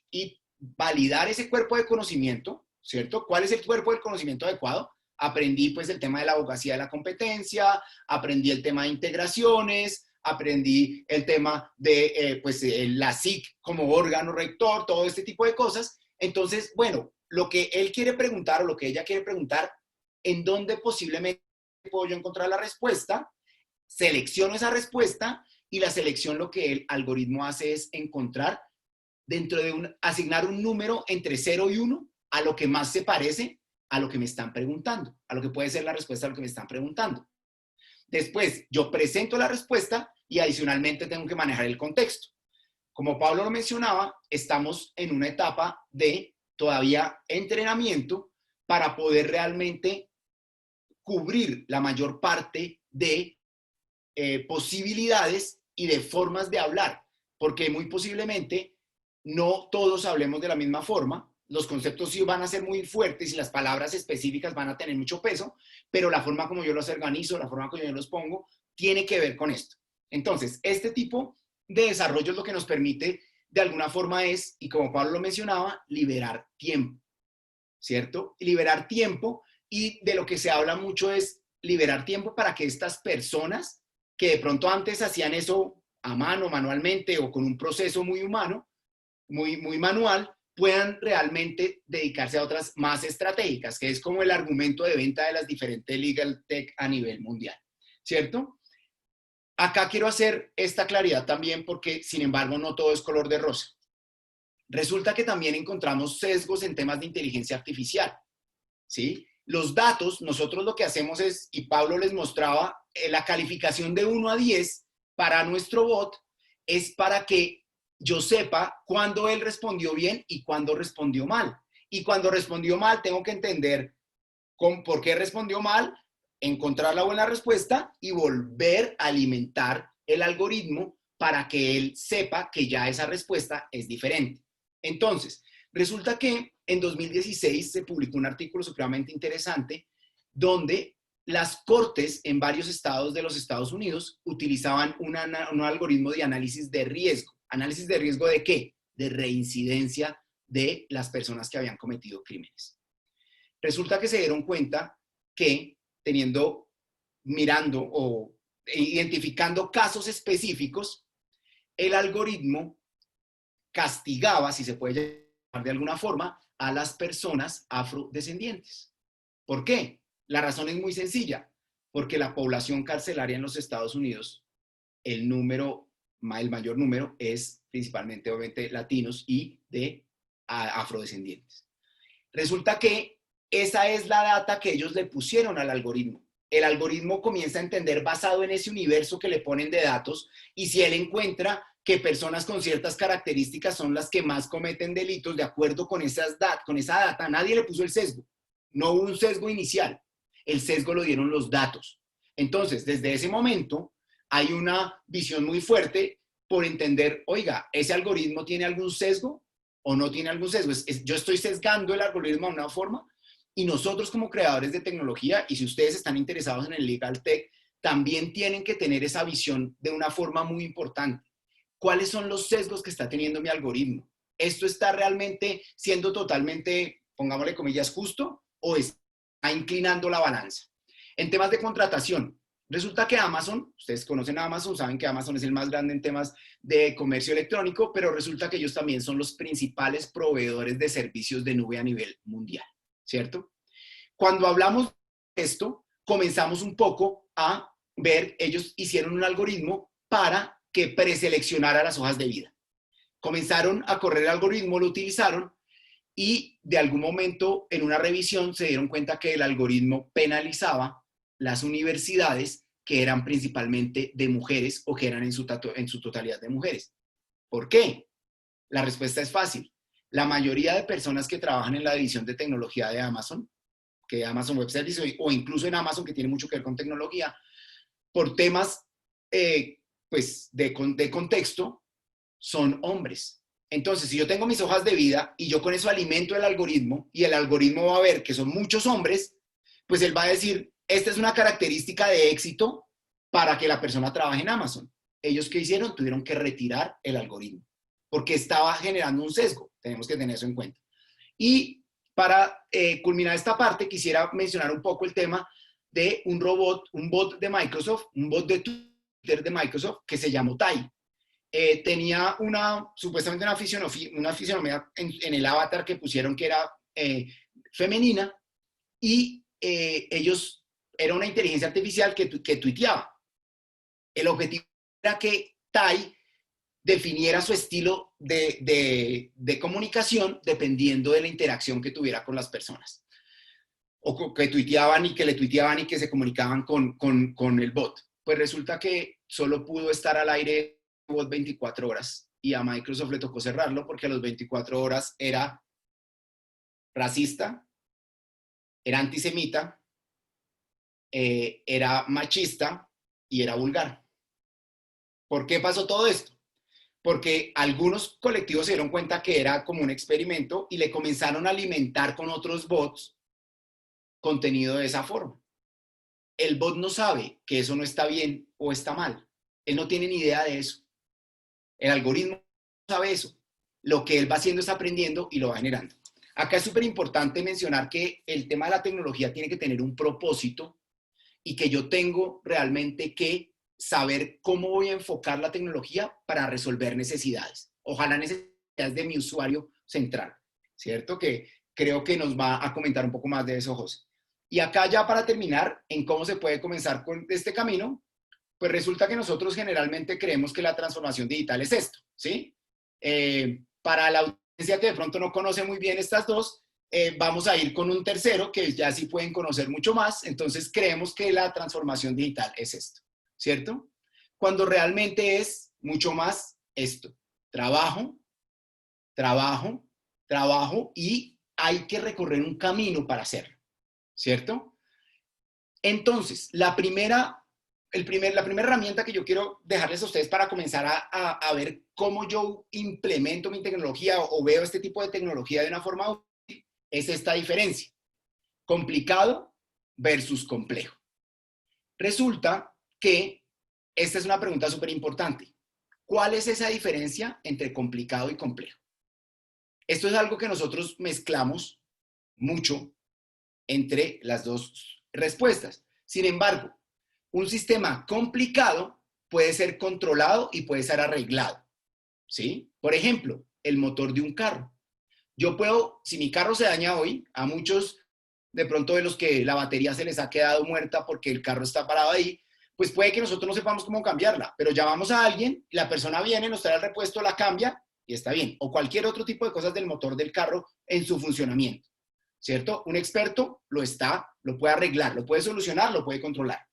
y validar ese cuerpo de conocimiento, ¿cierto? ¿Cuál es el cuerpo del conocimiento adecuado? Aprendí pues el tema de la abogacía de la competencia, aprendí el tema de integraciones, aprendí el tema de la SIC como órgano rector, todo este tipo de cosas. Entonces, bueno, lo que él quiere preguntar o lo que ella quiere preguntar, ¿en dónde posiblemente puedo yo encontrar la respuesta? Selecciono esa respuesta y la selección lo que el algoritmo hace es encontrar asignar un número entre 0 y 1 a lo que más se parece a lo que me están preguntando, a lo que puede ser la respuesta a lo que me están preguntando. Después, yo presento la respuesta y adicionalmente tengo que manejar el contexto. Como Pablo lo mencionaba, estamos en una etapa de todavía entrenamiento para poder realmente cubrir la mayor parte de posibilidades y de formas de hablar, porque muy posiblemente no todos hablemos de la misma forma. Los conceptos sí van a ser muy fuertes y las palabras específicas van a tener mucho peso, pero la forma como yo los organizo, la forma como yo los pongo, tiene que ver con esto. Entonces, este tipo de desarrollo es lo que nos permite, de alguna forma es, y como Pablo lo mencionaba, liberar tiempo, ¿cierto? Liberar tiempo, y de lo que se habla mucho es liberar tiempo para que estas personas que de pronto antes hacían eso a mano, manualmente o con un proceso muy humano, muy manual, puedan realmente dedicarse a otras más estratégicas, que es como el argumento de venta de las diferentes legal tech a nivel mundial, ¿cierto? Acá quiero hacer esta claridad también porque, sin embargo, no todo es color de rosa. Resulta que también encontramos sesgos en temas de inteligencia artificial, ¿sí? Los datos, nosotros lo que hacemos es, y Pablo les mostraba, la calificación de 1 a 10 para nuestro bot es para que yo sepa cuándo él respondió bien y cuándo respondió mal. Y cuando respondió mal, tengo que entender por qué respondió mal, encontrar la buena respuesta y volver a alimentar el algoritmo para que él sepa que ya esa respuesta es diferente. Entonces, resulta que en 2016 se publicó un artículo supremamente interesante donde las cortes en varios estados de los Estados Unidos utilizaban un algoritmo de análisis de riesgo. ¿Análisis de riesgo de qué? De reincidencia de las personas que habían cometido crímenes. Resulta que se dieron cuenta que mirando o identificando casos específicos, el algoritmo castigaba, si se puede llamar de alguna forma, a las personas afrodescendientes. ¿Por qué? La razón es muy sencilla, porque la población carcelaria en los Estados Unidos, el mayor número es principalmente, obviamente, latinos y de afrodescendientes. Resulta que esa es la data que ellos le pusieron al algoritmo. El algoritmo comienza a entender basado en ese universo que le ponen de datos, y si él encuentra que personas con ciertas características son las que más cometen delitos de acuerdo con esa data, nadie le puso el sesgo. No hubo un sesgo inicial. El sesgo lo dieron los datos. Entonces, desde ese momento, hay una visión muy fuerte por entender, oiga, ¿ese algoritmo tiene algún sesgo o no tiene algún sesgo? Yo estoy sesgando el algoritmo de una forma, y nosotros como creadores de tecnología, y si ustedes están interesados en el Legal Tech, también tienen que tener esa visión de una forma muy importante. ¿Cuáles son los sesgos que está teniendo mi algoritmo? ¿Esto está realmente siendo totalmente, pongámosle comillas, justo, o está inclinando la balanza? En temas de contratación, resulta que Amazon, ustedes conocen a Amazon, saben que Amazon es el más grande en temas de comercio electrónico, pero resulta que ellos también son los principales proveedores de servicios de nube a nivel mundial, ¿cierto? Cuando hablamos de esto, comenzamos un poco a ver, ellos hicieron un algoritmo para que preseleccionara las hojas de vida. Comenzaron a correr el algoritmo, lo utilizaron, y de algún momento en una revisión se dieron cuenta que el algoritmo penalizaba las universidades que eran principalmente de mujeres o que eran en su totalidad de mujeres. ¿Por qué? La respuesta es fácil. La mayoría de personas que trabajan en la división de tecnología de Amazon, que Amazon Web Services, o incluso en Amazon, que tiene mucho que ver con tecnología, por temas pues de contexto, son hombres. Entonces, si yo tengo mis hojas de vida y yo con eso alimento el algoritmo, y el algoritmo va a ver que son muchos hombres, pues él va a decir, esta es una característica de éxito para que la persona trabaje en Amazon. ¿Ellos qué hicieron? Tuvieron que retirar el algoritmo, porque estaba generando un sesgo. Tenemos que tener eso en cuenta. Y para culminar esta parte, quisiera mencionar un poco el tema de un bot de Microsoft, un bot de Twitter de Microsoft que se llamó Tai. Tenía supuestamente una fisionomía en el avatar que pusieron que era femenina, y ellos, era una inteligencia artificial que tuiteaba. El objetivo era que Tai definiera su estilo de comunicación dependiendo de la interacción que tuviera con las personas, o que tuiteaban y que le tuiteaban y que se comunicaban con el bot. Pues resulta que solo pudo estar al aire el bot 24 horas, y a Microsoft le tocó cerrarlo porque a las 24 horas era racista, era antisemita, era machista y era vulgar. ¿Por qué pasó todo esto? Porque algunos colectivos se dieron cuenta que era como un experimento y le comenzaron a alimentar con otros bots contenido de esa forma. El bot no sabe que eso no está bien o está mal. Él no tiene ni idea de eso. El algoritmo no sabe eso. Lo que él va haciendo es aprendiendo y lo va generando. Acá es súper importante mencionar que el tema de la tecnología tiene que tener un propósito, y que yo tengo realmente que saber cómo voy a enfocar la tecnología para resolver necesidades. Ojalá necesidades de mi usuario central, ¿cierto? Que creo que nos va a comentar un poco más de eso, José. Y acá ya para terminar, en cómo se puede comenzar con este camino, pues resulta que nosotros generalmente creemos que la transformación digital es esto, ¿sí? Para la audiencia que de pronto no conoce muy bien estas dos, vamos a ir con un tercero que ya sí pueden conocer mucho más. Entonces creemos que la transformación digital es esto, ¿cierto? Cuando realmente es mucho más esto: trabajo, trabajo, trabajo, y hay que recorrer un camino para hacerlo, ¿cierto? Entonces, la primera herramienta que yo quiero dejarles a ustedes para comenzar a ver cómo yo implemento mi tecnología o veo este tipo de tecnología de una forma útil, es esta diferencia: complicado versus complejo. Resulta que esta es una pregunta súper importante. ¿Cuál es esa diferencia entre complicado y complejo? Esto es algo que nosotros mezclamos mucho entre las dos respuestas. Sin embargo, un sistema complicado puede ser controlado y puede ser arreglado, ¿sí? Por ejemplo, el motor de un carro. Yo puedo, si mi carro se daña hoy, a muchos de pronto de los que la batería se les ha quedado muerta porque el carro está parado ahí, pues puede que nosotros no sepamos cómo cambiarla, pero llamamos a alguien, la persona viene, nos trae el repuesto, la cambia y está bien. O cualquier otro tipo de cosas del motor del carro en su funcionamiento, ¿cierto? Un experto lo puede arreglar, lo puede solucionar, lo puede controlar.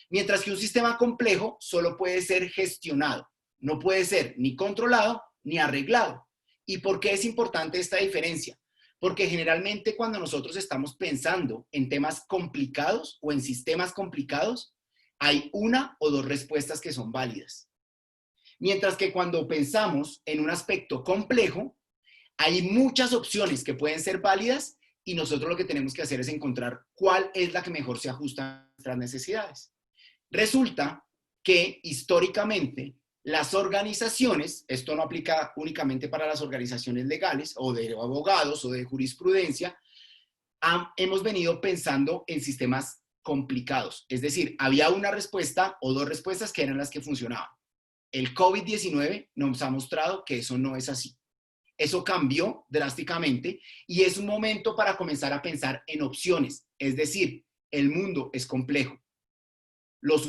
Mientras que un sistema complejo solo puede ser gestionado, no puede ser ni controlado ni arreglado. ¿Y por qué es importante esta diferencia? Porque generalmente cuando nosotros estamos pensando en temas complicados o en sistemas complicados, hay una o dos respuestas que son válidas. Mientras que cuando pensamos en un aspecto complejo, hay muchas opciones que pueden ser válidas y nosotros lo que tenemos que hacer es encontrar cuál es la que mejor se ajusta a nuestras necesidades. Resulta que históricamente las organizaciones, esto no aplica únicamente para las organizaciones legales o de abogados o de jurisprudencia, hemos venido pensando en sistemas complicados. Es decir, había una respuesta o dos respuestas que eran las que funcionaban. El COVID-19 nos ha mostrado que eso no es así. Eso cambió drásticamente y es un momento para comenzar a pensar en opciones. Es decir, el mundo es complejo. Los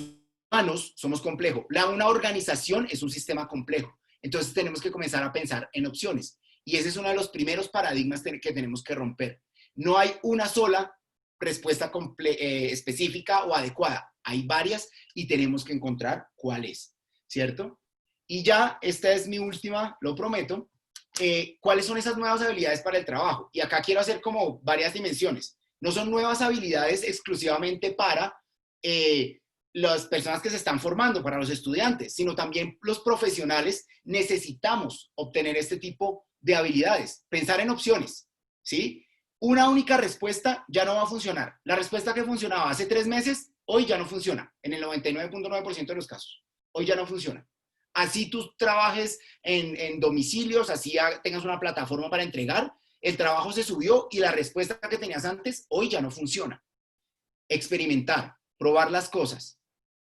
humanos somos complejos. Una organización es un sistema complejo. Entonces tenemos que comenzar a pensar en opciones. Y ese es uno de los primeros paradigmas que tenemos que romper. No hay una sola respuesta específica o adecuada. Hay varias y tenemos que encontrar cuál es, ¿cierto? Y ya, esta es mi última, lo prometo. ¿Cuáles son esas nuevas habilidades para el trabajo? Y acá quiero hacer como varias dimensiones. No son nuevas habilidades exclusivamente para las personas que se están formando, para los estudiantes, sino también los profesionales necesitamos obtener este tipo de habilidades. Pensar en opciones, ¿sí? Una única respuesta ya no va a funcionar. La respuesta que funcionaba hace 3 meses, hoy ya no funciona, en el 99.9% de los casos. Hoy ya no funciona. Así tú trabajes en domicilios, así tengas una plataforma para entregar, el trabajo se subió y la respuesta que tenías antes, hoy ya no funciona. Experimentar, probar las cosas,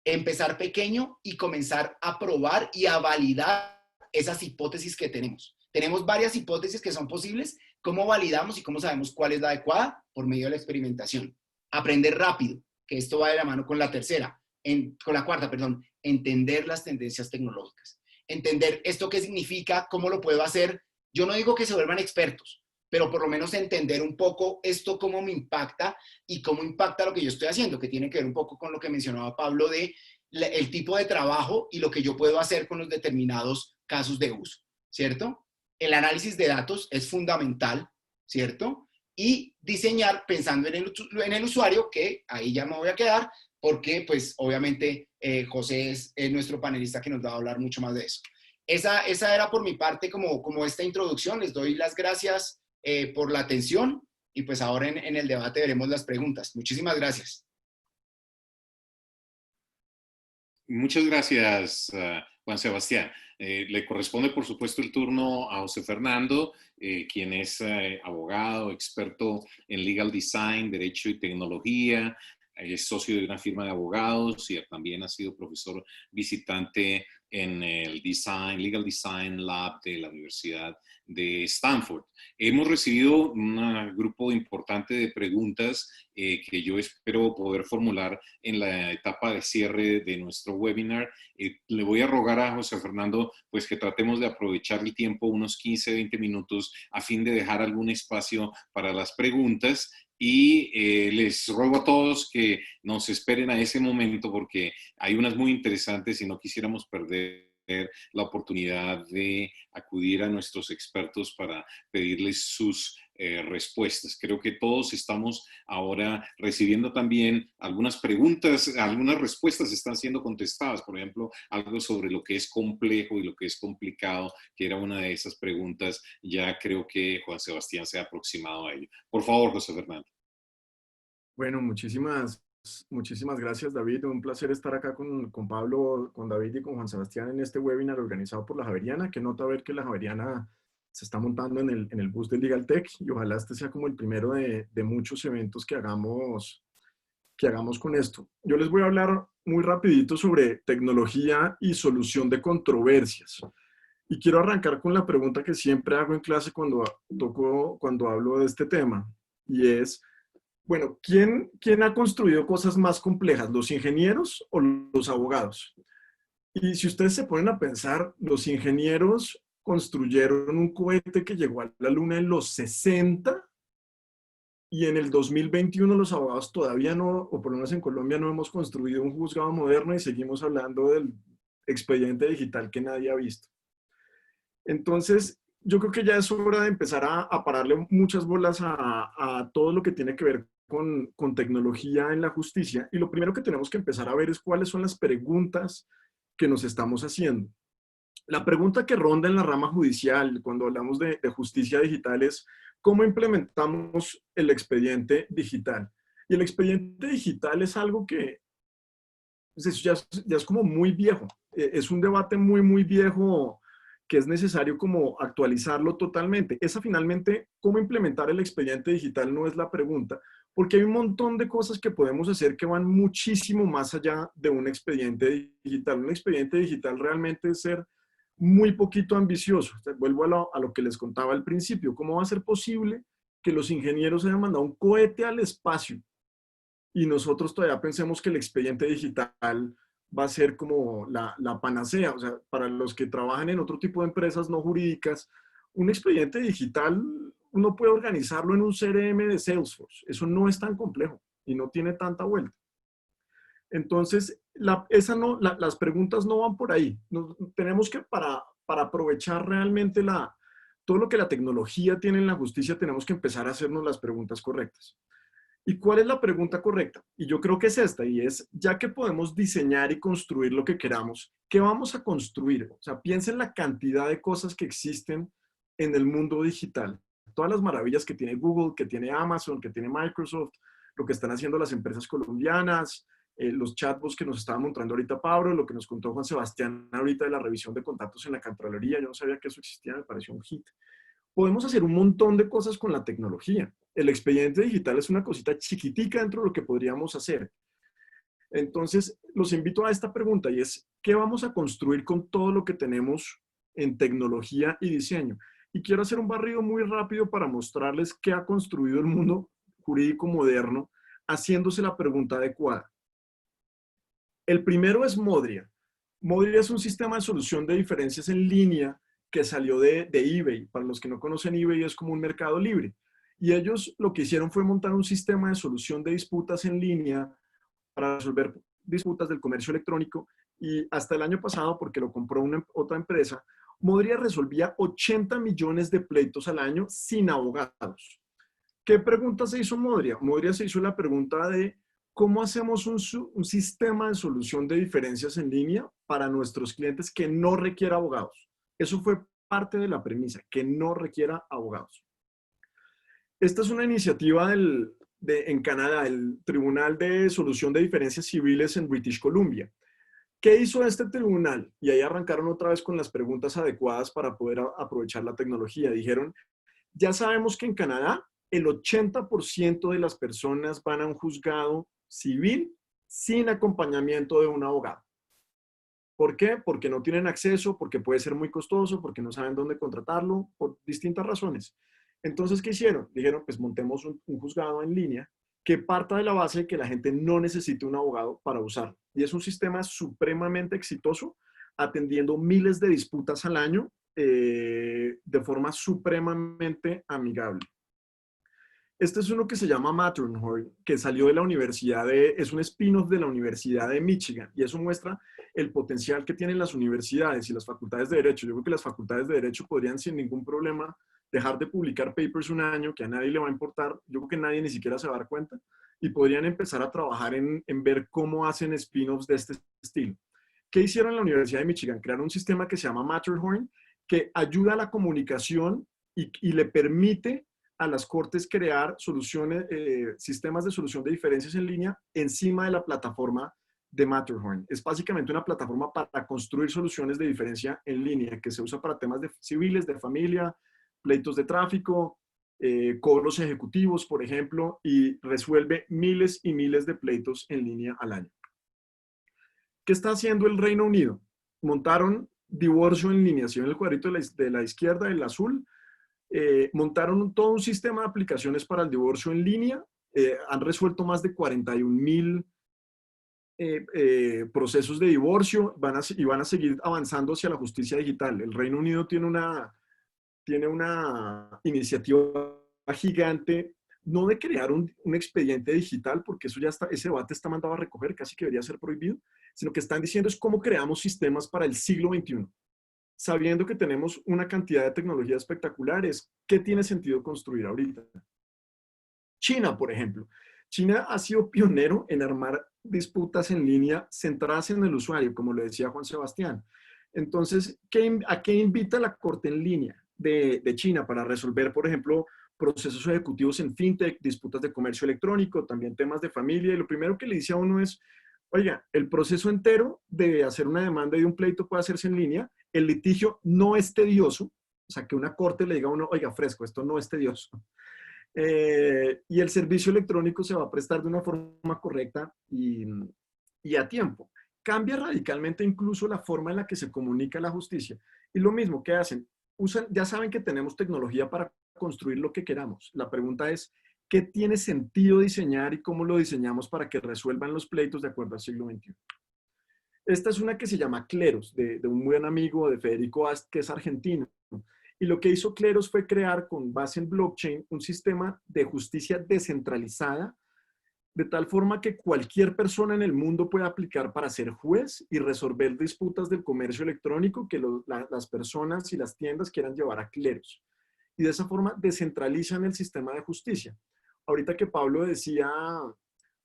empezar pequeño y comenzar a probar y a validar esas hipótesis que tenemos. Tenemos varias hipótesis que son posibles. ¿Cómo validamos y cómo sabemos cuál es la adecuada? Por medio de la experimentación. Aprender rápido, que esto va de la mano con la tercera, con la cuarta, perdón. Entender las tendencias tecnológicas. Entender esto qué significa, cómo lo puedo hacer. Yo no digo que se vuelvan expertos, pero por lo menos entender un poco esto cómo me impacta y cómo impacta lo que yo estoy haciendo, que tiene que ver un poco con lo que mencionaba Pablo de el tipo de trabajo y lo que yo puedo hacer con los determinados casos de uso, ¿cierto? El análisis de datos es fundamental, ¿cierto? Y diseñar pensando en el usuario, que ahí ya me voy a quedar, porque pues obviamente José es nuestro panelista que nos va a hablar mucho más de eso. Esa era por mi parte como esta introducción. Les doy las gracias por la atención y pues ahora en el debate veremos las preguntas. Muchísimas gracias. Muchas gracias, Juan Sebastián. Le corresponde, por supuesto, el turno a José Fernando, quien es abogado, experto en legal design, derecho y tecnología, es socio de una firma de abogados y también ha sido profesor visitante en el Legal Design Lab de la Universidad de Stanford. Hemos recibido un grupo importante de preguntas que yo espero poder formular en la etapa de cierre de nuestro webinar. Le voy a rogar a José Fernando pues que tratemos de aprovechar el tiempo, unos 15, 20 minutos, a fin de dejar algún espacio para las preguntas. Y les ruego a todos que nos esperen a ese momento porque hay unas muy interesantes y no quisiéramos perder la oportunidad de acudir a nuestros expertos para pedirles sus respuestas. Creo que todos estamos ahora recibiendo también algunas preguntas, algunas respuestas están siendo contestadas, por ejemplo, algo sobre lo que es complejo y lo que es complicado, que era una de esas preguntas, ya creo que Juan Sebastián se ha aproximado a ello. Por favor, José Fernando. Bueno, muchísimas gracias, David. Un placer estar acá con Pablo, con David y con Juan Sebastián en este webinar organizado por la Javeriana. Qué nota ver que la Javeriana se está montando en el bus de Legal Tech y ojalá este sea como el primero de muchos eventos que hagamos con esto. Yo les voy a hablar muy rapidito sobre tecnología y solución de controversias. Y quiero arrancar con la pregunta que siempre hago en clase cuando hablo de este tema, y es, bueno, ¿quién ha construido cosas más complejas, los ingenieros o los abogados? Y si ustedes se ponen a pensar, los ingenieros construyeron un cohete que llegó a la Luna en los 60 y en el 2021 los abogados todavía no, o por lo menos en Colombia no hemos construido un juzgado moderno y seguimos hablando del expediente digital que nadie ha visto. Entonces, yo creo que ya es hora de empezar a pararle muchas bolas a todo lo que tiene que ver con tecnología en la justicia. Y lo primero que tenemos que empezar a ver es cuáles son las preguntas que nos estamos haciendo. La pregunta que ronda en la rama judicial cuando hablamos de justicia digital es ¿cómo implementamos el expediente digital? Y el expediente digital es algo que ya es como muy viejo. Es un debate muy viejo que es necesario como actualizarlo totalmente. Esa finalmente, ¿cómo implementar el expediente digital? No es la pregunta, porque hay un montón de cosas que podemos hacer que van muchísimo más allá de un expediente digital. Un expediente digital realmente es ser muy poquito ambicioso. O sea, vuelvo a lo que les contaba al principio. ¿Cómo va a ser posible que los ingenieros hayan mandado un cohete al espacio y nosotros todavía pensemos que el expediente digital va a ser como la panacea? O sea, para los que trabajan en otro tipo de empresas no jurídicas, un expediente digital uno puede organizarlo en un CRM de Salesforce. Eso no es tan complejo y no tiene tanta vuelta. Entonces, las preguntas no van por ahí. Tenemos que, para aprovechar realmente todo lo que la tecnología tiene en la justicia, tenemos que empezar a hacernos las preguntas correctas. ¿Y cuál es la pregunta correcta? Y yo creo que es esta, y es, ya que podemos diseñar y construir lo que queramos, ¿qué vamos a construir? O sea, piensen la cantidad de cosas que existen en el mundo digital. Todas las maravillas que tiene Google, que tiene Amazon, que tiene Microsoft, lo que están haciendo las empresas colombianas, los chatbots que nos estaba mostrando ahorita Pablo, lo que nos contó Juan Sebastián ahorita de la revisión de contactos en la Contraloría. Yo no sabía que eso existía, me pareció un hit. Podemos hacer un montón de cosas con la tecnología. El expediente digital es una cosita chiquitica dentro de lo que podríamos hacer. Entonces, los invito a esta pregunta y es, ¿qué vamos a construir con todo lo que tenemos en tecnología y diseño? Y quiero hacer un barrido muy rápido para mostrarles qué ha construido el mundo jurídico moderno haciéndose la pregunta adecuada. El primero es Modria. Modria es un sistema de solución de diferencias en línea que salió de eBay. Para los que no conocen, eBay es como un mercado libre. Y ellos lo que hicieron fue montar un sistema de solución de disputas en línea para resolver disputas del comercio electrónico. Y hasta el año pasado, porque lo compró otra empresa, Modria resolvía 80 millones de pleitos al año sin abogados. ¿Qué pregunta se hizo Modria? Modria se hizo la pregunta de ¿cómo hacemos un sistema de solución de diferencias en línea para nuestros clientes que no requiera abogados? Eso fue parte de la premisa, que no requiera abogados. Esta es una iniciativa en Canadá, el Tribunal de Solución de Diferencias Civiles en British Columbia. ¿Qué hizo este tribunal? Y ahí arrancaron otra vez con las preguntas adecuadas para poder aprovechar la tecnología. Dijeron, ya sabemos que en Canadá el 80% de las personas van a un juzgado civil sin acompañamiento de un abogado. ¿Por qué? Porque no tienen acceso, porque puede ser muy costoso, porque no saben dónde contratarlo, por distintas razones. Entonces, ¿qué hicieron? Dijeron, pues montemos un juzgado en línea que parta de la base de que la gente no necesita un abogado para usarlo. Y es un sistema supremamente exitoso, atendiendo miles de disputas al año de forma supremamente amigable. Este es uno que se llama Matterhorn, que salió de la universidad es un spin-off de la Universidad de Michigan, y eso muestra el potencial que tienen las universidades y las facultades de Derecho. Yo creo que las facultades de Derecho podrían sin ningún problema dejar de publicar papers un año que a nadie le va a importar, yo creo que nadie ni siquiera se va a dar cuenta, y podrían empezar a trabajar en ver cómo hacen spin-offs de este estilo. ¿Qué hicieron en la Universidad de Michigan? Crearon un sistema que se llama Matterhorn, que ayuda a la comunicación y le permite a las cortes crear soluciones, sistemas de solución de diferencias en línea encima de la plataforma de Matterhorn. Es básicamente una plataforma para construir soluciones de diferencia en línea que se usa para temas civiles, de familia, pleitos de tráfico, cobros ejecutivos, por ejemplo, y resuelve miles y miles de pleitos en línea al año. ¿Qué está haciendo el Reino Unido? Montaron divorcio en línea, si ven el cuadrito de la izquierda, el azul, montaron todo un sistema de aplicaciones para el divorcio en línea, han resuelto más de 41,000 procesos de divorcio y van a seguir avanzando hacia la justicia digital. El Reino Unido tiene una iniciativa gigante, no de crear un expediente digital, porque eso ya está, ese debate está mandado a recoger, casi que debería ser prohibido, sino que están diciendo es cómo creamos sistemas para el siglo XXI. Sabiendo que tenemos una cantidad de tecnología espectaculares, ¿qué tiene sentido construir ahorita? China, por ejemplo. China ha sido pionero en armar disputas en línea centradas en el usuario, como lo decía Juan Sebastián. Entonces, ¿a qué invita la Corte en línea de China para resolver, por ejemplo, procesos ejecutivos en fintech, disputas de comercio electrónico, también temas de familia? Y lo primero que le dice a uno es, oiga, el proceso entero de hacer una demanda y de un pleito puede hacerse en línea, el litigio no es tedioso, o sea, que una corte le diga a uno, oiga, fresco, esto no es tedioso. Y el servicio electrónico se va a prestar de una forma correcta y a tiempo. Cambia radicalmente incluso la forma en la que se comunica la justicia. Y lo mismo que hacen, ya saben que tenemos tecnología para construir lo que queramos. La pregunta es, ¿qué tiene sentido diseñar y cómo lo diseñamos para que resuelvan los pleitos de acuerdo al siglo XXI? Esta es una que se llama Cleros, de un buen amigo de Federico Ast, que es argentino. Y lo que hizo Cleros fue crear con base en blockchain un sistema de justicia descentralizada, de tal forma que cualquier persona en el mundo pueda aplicar para ser juez y resolver disputas del comercio electrónico que las personas y las tiendas quieran llevar a Cleros. Y de esa forma descentralizan el sistema de justicia. Ahorita que Pablo decía,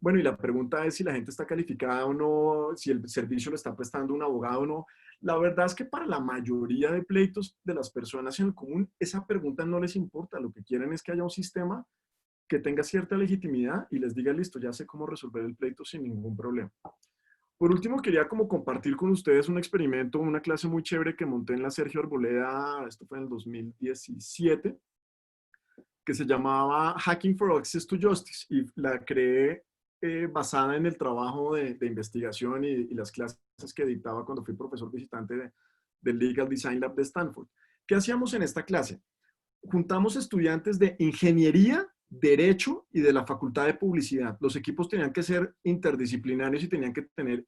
bueno, y la pregunta es si la gente está calificada o no, si el servicio lo está prestando un abogado o no. La verdad es que para la mayoría de pleitos de las personas en el común, esa pregunta no les importa. Lo que quieren es que haya un sistema que tenga cierta legitimidad y les diga, listo, ya sé cómo resolver el pleito sin ningún problema. Por último, quería como compartir con ustedes un experimento, una clase muy chévere que monté en la Sergio Arboleda, esto fue en el 2017, que se llamaba Hacking for Access to Justice, y la creé basada en el trabajo de investigación y las clases que dictaba cuando fui profesor visitante del Legal Design Lab de Stanford. ¿Qué hacíamos en esta clase? Juntamos estudiantes de ingeniería, derecho y de la facultad de publicidad. Los equipos tenían que ser interdisciplinarios y tenían que tener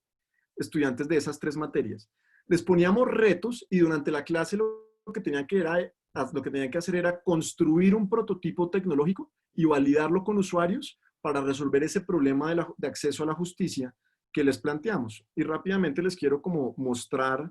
estudiantes de esas 3 materias. Les poníamos retos y durante la clase lo que tenían que hacer era construir un prototipo tecnológico y validarlo con usuarios para resolver ese problema de acceso a la justicia que les planteamos. Y rápidamente les quiero como mostrar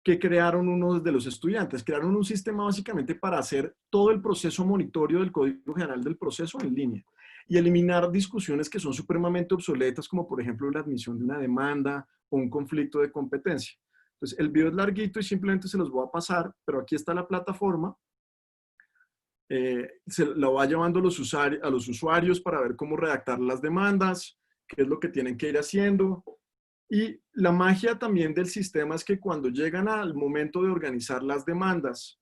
que crearon unos de los estudiantes. Crearon un sistema básicamente para hacer todo el proceso monitorio del Código General del Proceso en línea y eliminar discusiones que son supremamente obsoletas, como por ejemplo la admisión de una demanda o un conflicto de competencia. Entonces, el video es larguito y simplemente se los voy a pasar, pero aquí está la plataforma. Se la va llevando a los usuarios para ver cómo redactar las demandas, qué es lo que tienen que ir haciendo. Y la magia también del sistema es que cuando llegan al momento de organizar las demandas,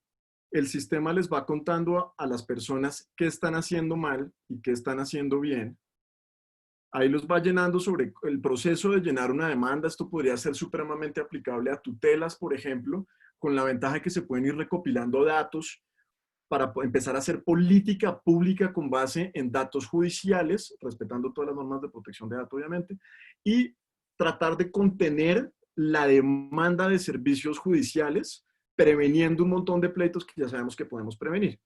el sistema les va contando a las personas qué están haciendo mal y qué están haciendo bien. Ahí los va llenando sobre el proceso de llenar una demanda. Esto podría ser supremamente aplicable a tutelas, por ejemplo, con la ventaja de que se pueden ir recopilando datos para empezar a hacer política pública con base en datos judiciales, respetando todas las normas de protección de datos, obviamente, y tratar de contener la demanda de servicios judiciales, preveniendo un montón de pleitos que ya sabemos que podemos prevenir.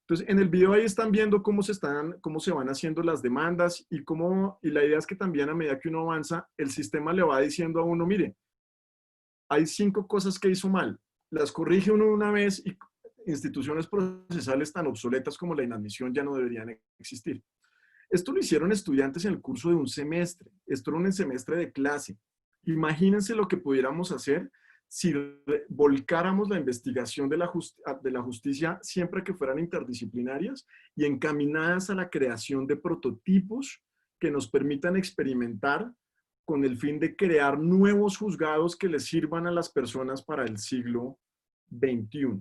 Entonces, en el video ahí están viendo cómo se van haciendo las demandas y la idea es que también a medida que uno avanza, el sistema le va diciendo a uno, mire, hay 5 cosas que hizo mal, las corrige uno una vez y instituciones procesales tan obsoletas como la inadmisión ya no deberían existir. Esto lo hicieron estudiantes en el curso de un semestre. Esto era un semestre de clase. Imagínense lo que pudiéramos hacer si volcáramos la investigación de la justicia siempre que fueran interdisciplinarias y encaminadas a la creación de prototipos que nos permitan experimentar con el fin de crear nuevos juzgados que les sirvan a las personas para el siglo XXI.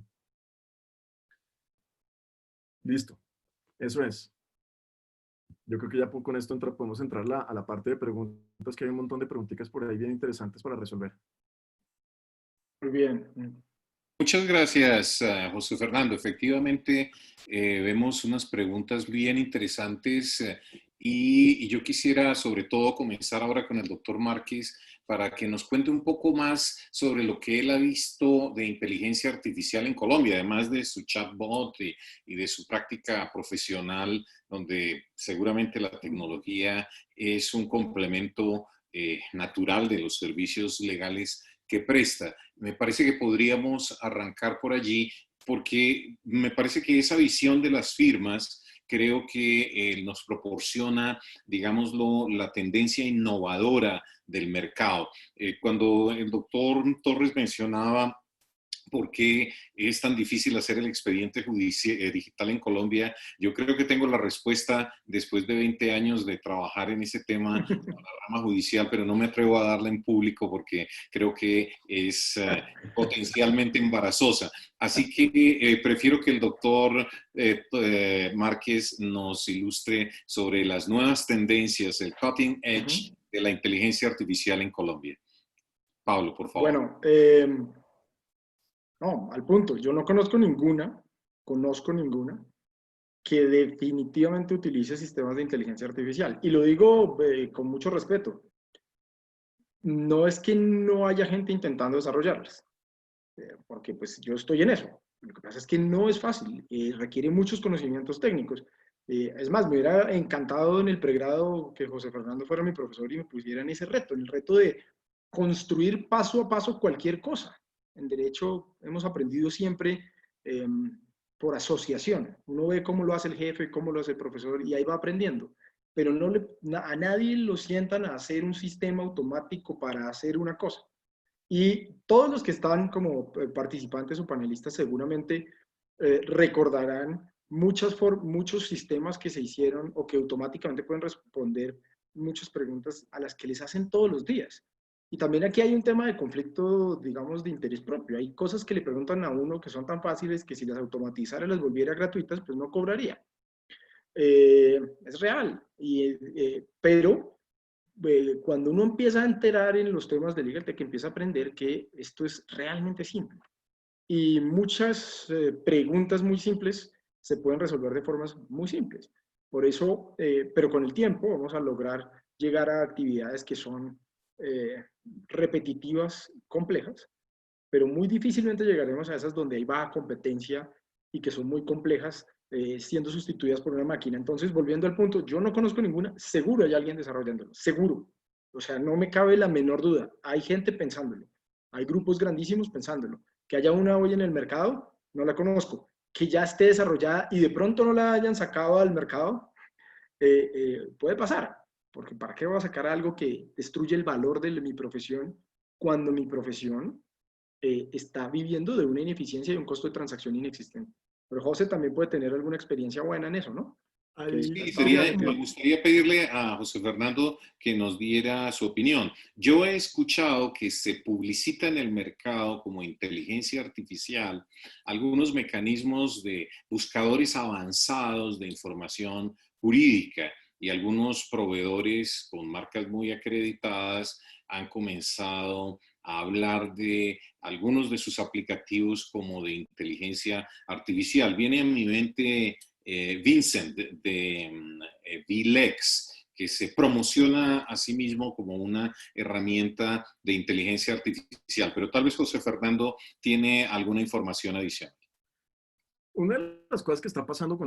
Listo. Eso es. Yo creo que ya con esto podemos entrar a la parte de preguntas, que hay un montón de preguntitas por ahí bien interesantes para resolver. Muy bien. Muchas gracias, José Fernando. Efectivamente, vemos unas preguntas bien interesantes y yo quisiera sobre todo comenzar ahora con el doctor Márquez para que nos cuente un poco más sobre lo que él ha visto de inteligencia artificial en Colombia, además de su chatbot y de su práctica profesional, donde seguramente la tecnología es un complemento natural de los servicios legales que presta. Me parece que podríamos arrancar por allí porque me parece que esa visión de las firmas creo que nos proporciona, digámoslo, la tendencia innovadora del mercado. Cuando el doctor Torres mencionaba por qué es tan difícil hacer el expediente digital en Colombia, yo creo que tengo la respuesta después de 20 años de trabajar en ese tema en la rama judicial, pero no me atrevo a darla en público porque creo que es potencialmente embarazosa. Así que prefiero que el doctor Márquez nos ilustre sobre las nuevas tendencias, el cutting edge de la inteligencia artificial en Colombia. Pablo, por favor. Bueno, no, al punto. Yo no conozco ninguna que definitivamente utilice sistemas de inteligencia artificial. Y lo digo con mucho respeto. No es que no haya gente intentando desarrollarlas, porque pues yo estoy en eso. Lo que pasa es que no es fácil, requiere muchos conocimientos técnicos. Es más, me hubiera encantado en el pregrado que José Fernando fuera mi profesor y me pusiera en ese reto, en el reto de construir paso a paso cualquier cosa. En derecho hemos aprendido siempre por asociación. Uno ve cómo lo hace el jefe, cómo lo hace el profesor y ahí va aprendiendo. Pero a nadie lo sientan a hacer un sistema automático para hacer una cosa. Y todos los que están como participantes o panelistas seguramente recordarán muchos sistemas que se hicieron o que automáticamente pueden responder muchas preguntas a las que les hacen todos los días. Y también aquí hay un tema de conflicto, digamos, de interés propio. Hay cosas que le preguntan a uno que son tan fáciles que si las automatizara y las volviera gratuitas, pues no cobraría. Es real, pero cuando uno empieza a enterar en los temas de Legal Tech, empieza a aprender que esto es realmente simple. Y muchas preguntas muy simples se pueden resolver de formas muy simples. Por eso, pero con el tiempo vamos a lograr llegar a actividades que son repetitivas, complejas, pero muy difícilmente llegaremos a esas donde hay baja competencia y que son muy complejas, siendo sustituidas por una máquina. Entonces, volviendo al punto, yo no conozco ninguna, seguro hay alguien desarrollándolo, seguro. O sea, no me cabe la menor duda. Hay gente pensándolo, hay grupos grandísimos pensándolo. Que haya una hoy en el mercado, no la conozco. Que ya esté desarrollada y de pronto no la hayan sacado al mercado, puede pasar. Porque ¿para qué voy a sacar algo que destruye el valor de mi profesión cuando mi profesión está viviendo de una ineficiencia y un costo de transacción inexistente? Pero José también puede tener alguna experiencia buena en eso, ¿no? Sí, me gustaría pedirle a José Fernando que nos diera su opinión. Yo he escuchado que se publicita en el mercado como inteligencia artificial algunos mecanismos de buscadores avanzados de información jurídica y algunos proveedores con marcas muy acreditadas han comenzado a hablar de algunos de sus aplicativos como de inteligencia artificial. Viene a mi mente Vincent de VLEX, que se promociona a sí mismo como una herramienta de inteligencia artificial, pero tal vez José Fernando tiene alguna información adicional. Una de las cosas que está pasando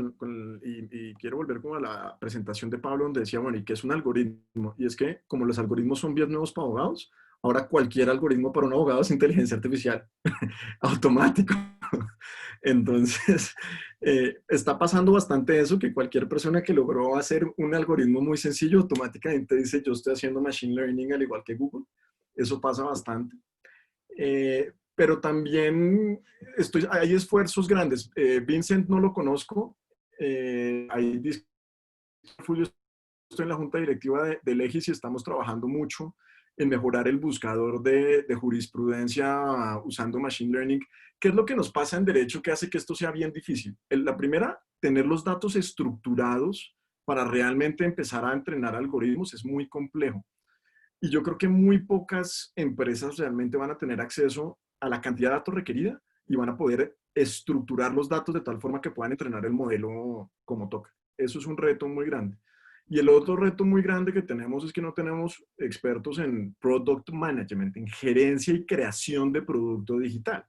y quiero volver como a la presentación de Pablo donde decía, bueno, ¿y qué es un algoritmo? Y es que como los algoritmos son vías nuevos para abogados, Ahora cualquier algoritmo para un abogado es inteligencia artificial automático. Entonces, está pasando bastante eso, que cualquier persona que logró hacer un algoritmo muy sencillo automáticamente dice, yo estoy haciendo machine learning al igual que Google. Eso pasa bastante. Pero también hay esfuerzos grandes. Vincent no lo conozco. Hay estoy en la junta directiva de Legis y estamos trabajando mucho en mejorar el buscador de jurisprudencia usando Machine Learning. ¿Qué es lo que nos pasa en derecho que hace que esto sea bien difícil? La primera, tener los datos estructurados para realmente empezar a entrenar algoritmos es muy complejo. Y yo creo que muy pocas empresas realmente van a tener acceso a la cantidad de datos requerida y van a poder estructurar los datos de tal forma que puedan entrenar el modelo como toca. Eso es un reto muy grande. Y el otro reto muy grande que tenemos es que no tenemos expertos en product management, en gerencia y creación de producto digital.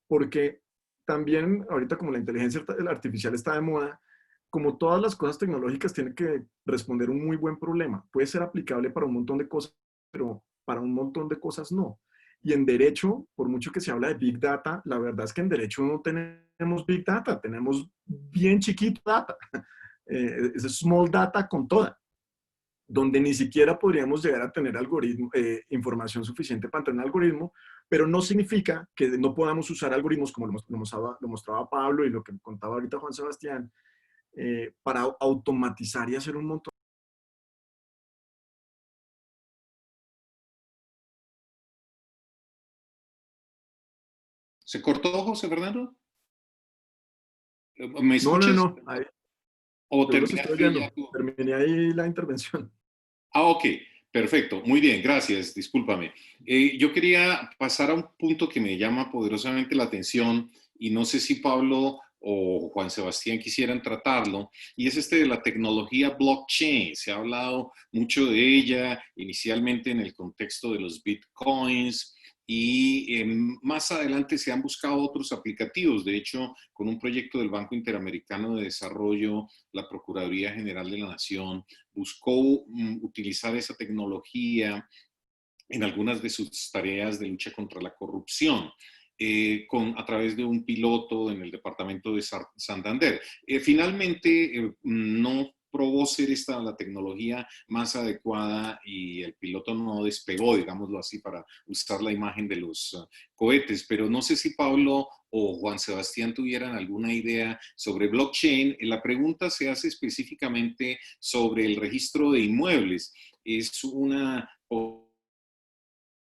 Porque también ahorita como la inteligencia artificial está de moda, como todas las cosas tecnológicas tienen que responder un muy buen problema. Puede ser aplicable para un montón de cosas, pero para un montón de cosas no. Y en derecho, por mucho que se habla de Big Data, la verdad es que en derecho no tenemos Big Data, tenemos bien chiquito data. Es small data con toda, donde ni siquiera podríamos llegar a tener información suficiente para entrenar algoritmo, pero no significa que no podamos usar algoritmos como lo mostraba Pablo y lo que contaba ahorita Juan Sebastián, para automatizar y hacer un montón. ¿Se cortó, José Fernando? ¿Me No, no, escuchas? no, ahí, ¿O yo los estoy terminaste ya oyendo, tú? terminé ahí la intervención. Ah, ok, perfecto, muy bien, gracias, discúlpame. Yo quería pasar a un punto que me llama poderosamente la atención y no sé si Pablo o Juan Sebastián quisieran tratarlo, y es este de la tecnología blockchain. Se ha hablado mucho de ella, inicialmente en el contexto de los bitcoins, y más adelante se han buscado otros aplicativos. De hecho, con un proyecto del Banco Interamericano de Desarrollo, la Procuraduría General de la Nación buscó utilizar esa tecnología en algunas de sus tareas de lucha contra la corrupción. A través de un piloto en el departamento de Santander. Finalmente, no probó ser esta la tecnología más adecuada y el piloto no despegó, digámoslo así, para usar la imagen de los cohetes. Pero no sé si Pablo o Juan Sebastián tuvieran alguna idea sobre blockchain. La pregunta se hace específicamente sobre el registro de inmuebles. Es una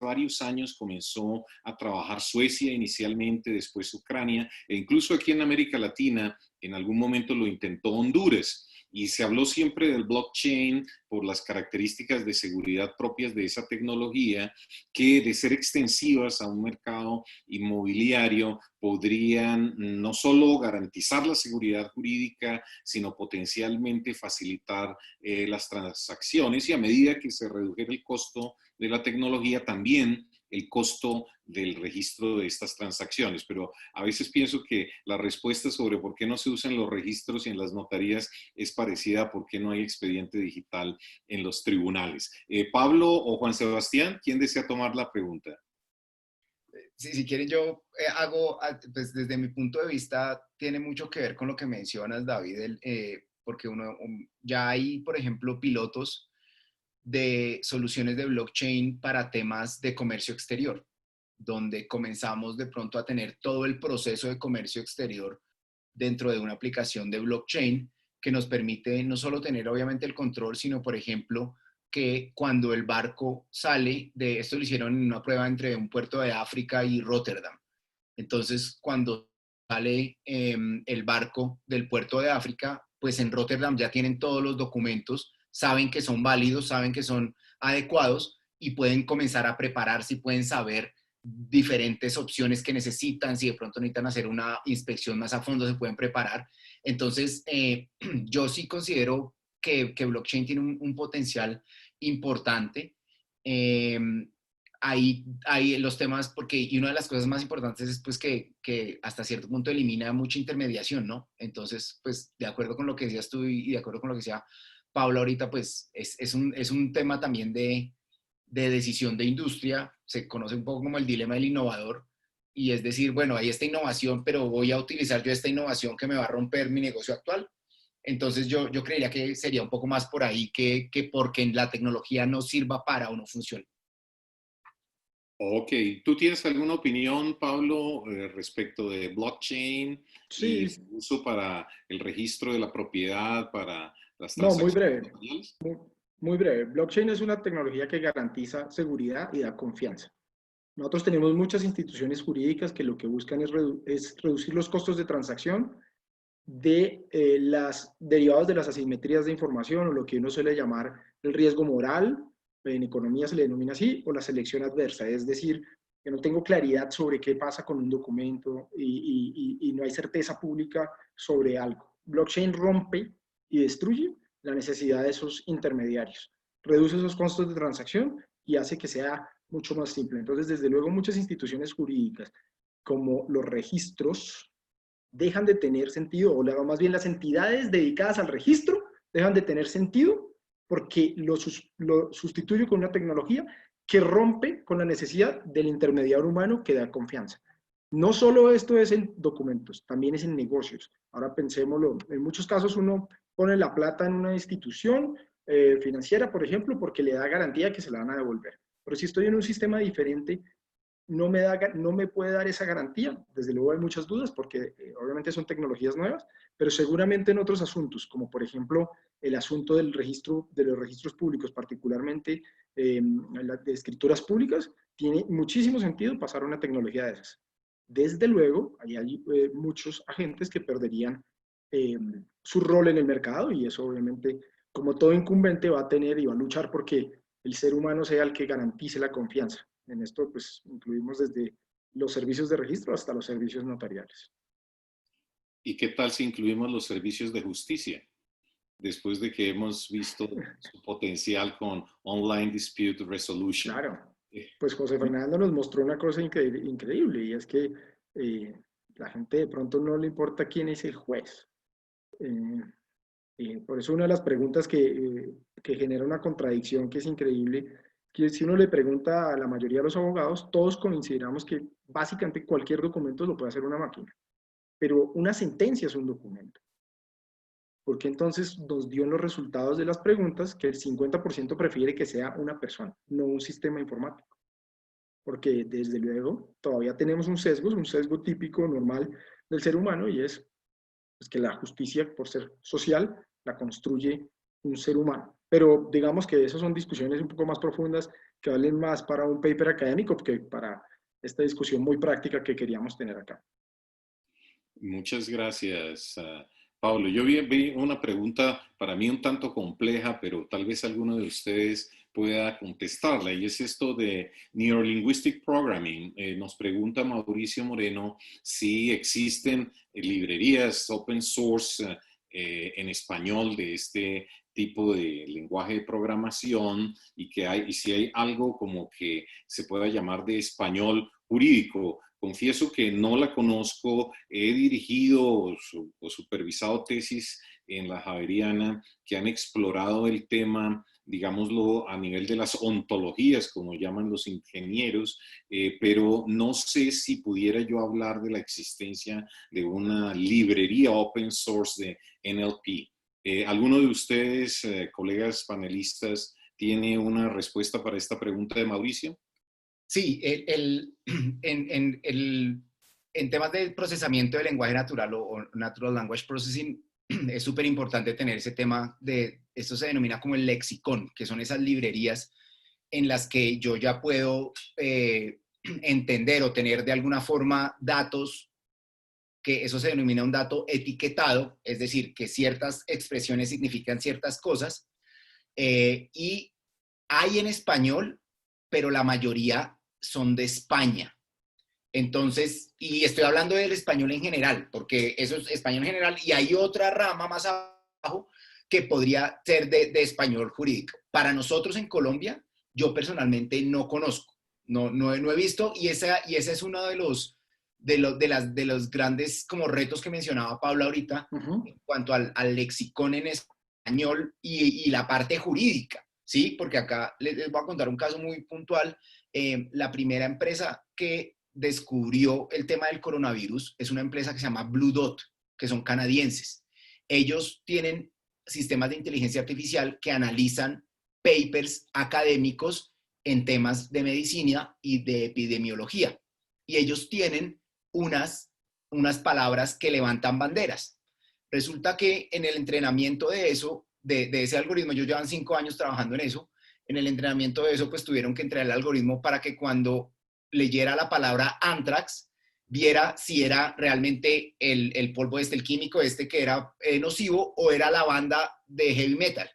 varios años comenzó a trabajar Suecia inicialmente, después Ucrania, e incluso aquí en América Latina, en algún momento lo intentó Honduras. Y se habló siempre del blockchain por las características de seguridad propias de esa tecnología, que de ser extensivas a un mercado inmobiliario podrían no solo garantizar la seguridad jurídica, sino potencialmente facilitar las transacciones, y a medida que se redujera el costo de la tecnología, también el costo del registro de estas transacciones. Pero a veces pienso que la respuesta sobre por qué no se usan los registros y en las notarías es parecida a por qué no hay expediente digital en los tribunales. Pablo o Juan Sebastián, ¿quién desea tomar la pregunta? Si quieren, yo hago, pues desde mi punto de vista, tiene mucho que ver con lo que mencionas, David, porque ya hay, por ejemplo, pilotos de soluciones de blockchain para temas de comercio exterior, donde comenzamos de pronto a tener todo el proceso de comercio exterior dentro de una aplicación de blockchain que nos permite no solo tener obviamente el control, sino por ejemplo que cuando el barco sale, de esto lo hicieron en una prueba entre un puerto de África y Rotterdam. Entonces, cuando sale el barco del puerto de África, pues en Rotterdam ya tienen todos los documentos, saben que son válidos, saben que son adecuados y pueden comenzar a prepararse y pueden saber diferentes opciones que necesitan, si de pronto necesitan hacer una inspección más a fondo, se pueden preparar. Entonces, yo sí considero que blockchain tiene un potencial importante. Eh, hay los temas, porque y una de las cosas más importantes es pues que hasta cierto punto elimina mucha intermediación, ¿no? Entonces, pues de acuerdo con lo que decías tú y de acuerdo con lo que decía Pablo ahorita, pues es un tema también de decisión de industria, se conoce un poco como el dilema del innovador, y es decir, bueno, hay esta innovación, pero voy a utilizar yo esta innovación que me va a romper mi negocio actual. Entonces yo creería que sería un poco más por ahí que porque la tecnología no sirva para o no funcione. Ok, ¿tú tienes alguna opinión, Pablo, respecto de blockchain y Sí, su uso para el registro de la propiedad, para las no, muy transacciones breve. notariales? Muy breve. Blockchain es una tecnología que garantiza seguridad y da confianza. Nosotros tenemos muchas instituciones jurídicas que lo que buscan es reducir los costos de transacción de las derivados de las asimetrías de información o lo que uno suele llamar el riesgo moral, en economía se le denomina así, o la selección adversa, es decir, que no tengo claridad sobre qué pasa con un documento y no hay certeza pública sobre algo. Blockchain rompe y destruye la necesidad de esos intermediarios, reduce esos costos de transacción y hace que sea mucho más simple. Entonces, desde luego, muchas instituciones jurídicas, como los registros, dejan de tener sentido, o más bien las entidades dedicadas al registro dejan de tener sentido porque lo sustituyo con una tecnología que rompe con la necesidad del intermediario humano que da confianza. No solo esto es en documentos, también es en negocios. Ahora pensémoslo, en muchos casos uno pone la plata en una institución financiera, por ejemplo, porque le da garantía que se la van a devolver. Pero si estoy en un sistema diferente, no me puede dar esa garantía. Desde luego hay muchas dudas porque obviamente son tecnologías nuevas, pero seguramente en otros asuntos, como por ejemplo el asunto del registro, de los registros públicos, particularmente de escrituras públicas, tiene muchísimo sentido pasar a una tecnología de esas. Desde luego, hay muchos agentes que perderían su rol en el mercado y eso obviamente, como todo incumbente, va a tener y va a luchar porque el ser humano sea el que garantice la confianza. En esto, pues, incluimos desde los servicios de registro hasta los servicios notariales. ¿Y qué tal si incluimos los servicios de justicia? Después de que hemos visto su potencial con Online Dispute Resolution. Claro, pues José Fernando nos mostró una cosa increíble y es que la gente de pronto no le importa quién es el juez. Por eso una de las preguntas que genera una contradicción que es increíble, que si uno le pregunta a la mayoría de los abogados, todos consideramos que básicamente cualquier documento lo puede hacer una máquina, pero una sentencia es un documento. Porque entonces nos dio en los resultados de las preguntas que el 50% prefiere que sea una persona, no un sistema informático. Porque desde luego todavía tenemos un sesgo típico, normal del ser humano, y es pues, que la justicia, por ser social, la construye un ser humano. Pero digamos que esas son discusiones un poco más profundas que valen más para un paper académico que para esta discusión muy práctica que queríamos tener acá. Muchas gracias, Pablo. Yo vi una pregunta para mí un tanto compleja, pero tal vez alguno de ustedes pueda contestarla, y es esto de Neurolinguistic Programming. Nos pregunta Mauricio Moreno si existen librerías open source en español de este tipo de lenguaje de programación y si hay algo como que se pueda llamar de español jurídico. Confieso que no la conozco, he dirigido o supervisado tesis en la Javeriana que han explorado el tema, digámoslo, a nivel de las ontologías, como llaman los ingenieros, pero no sé si pudiera yo hablar de la existencia de una librería open source de NLP. ¿Alguno de ustedes, colegas panelistas, tiene una respuesta para esta pregunta de Mauricio? Sí, en temas de procesamiento de lenguaje natural o Natural Language Processing, es súper importante tener ese tema esto se denomina como el lexicón, que son esas librerías en las que yo ya puedo entender o tener de alguna forma datos, que eso se denomina un dato etiquetado, es decir, que ciertas expresiones significan ciertas cosas, y hay en español, pero la mayoría son de España. Entonces, y estoy hablando del español en general, porque eso es español en general, y hay otra rama más abajo que podría ser de español jurídico. Para nosotros en Colombia, yo personalmente no conozco, no he visto, y ese es uno de los grandes como retos que mencionaba Pablo ahorita, en cuanto al lexicón en español y la parte jurídica. ¿sí? Porque acá les voy a contar un caso muy puntual. La primera empresa que descubrió el tema del coronavirus es una empresa que se llama Blue Dot, que son canadienses. Ellos tienen sistemas de inteligencia artificial que analizan papers académicos en temas de medicina y de epidemiología. Y ellos tienen unas palabras que levantan banderas. Resulta que en el entrenamiento de eso, de ese algoritmo, ellos llevan 5 años trabajando en eso, en el entrenamiento de eso, pues tuvieron que entrenar el algoritmo para que cuando leyera la palabra anthrax, viera si era realmente el polvo el químico que era nocivo, o era la banda de heavy metal.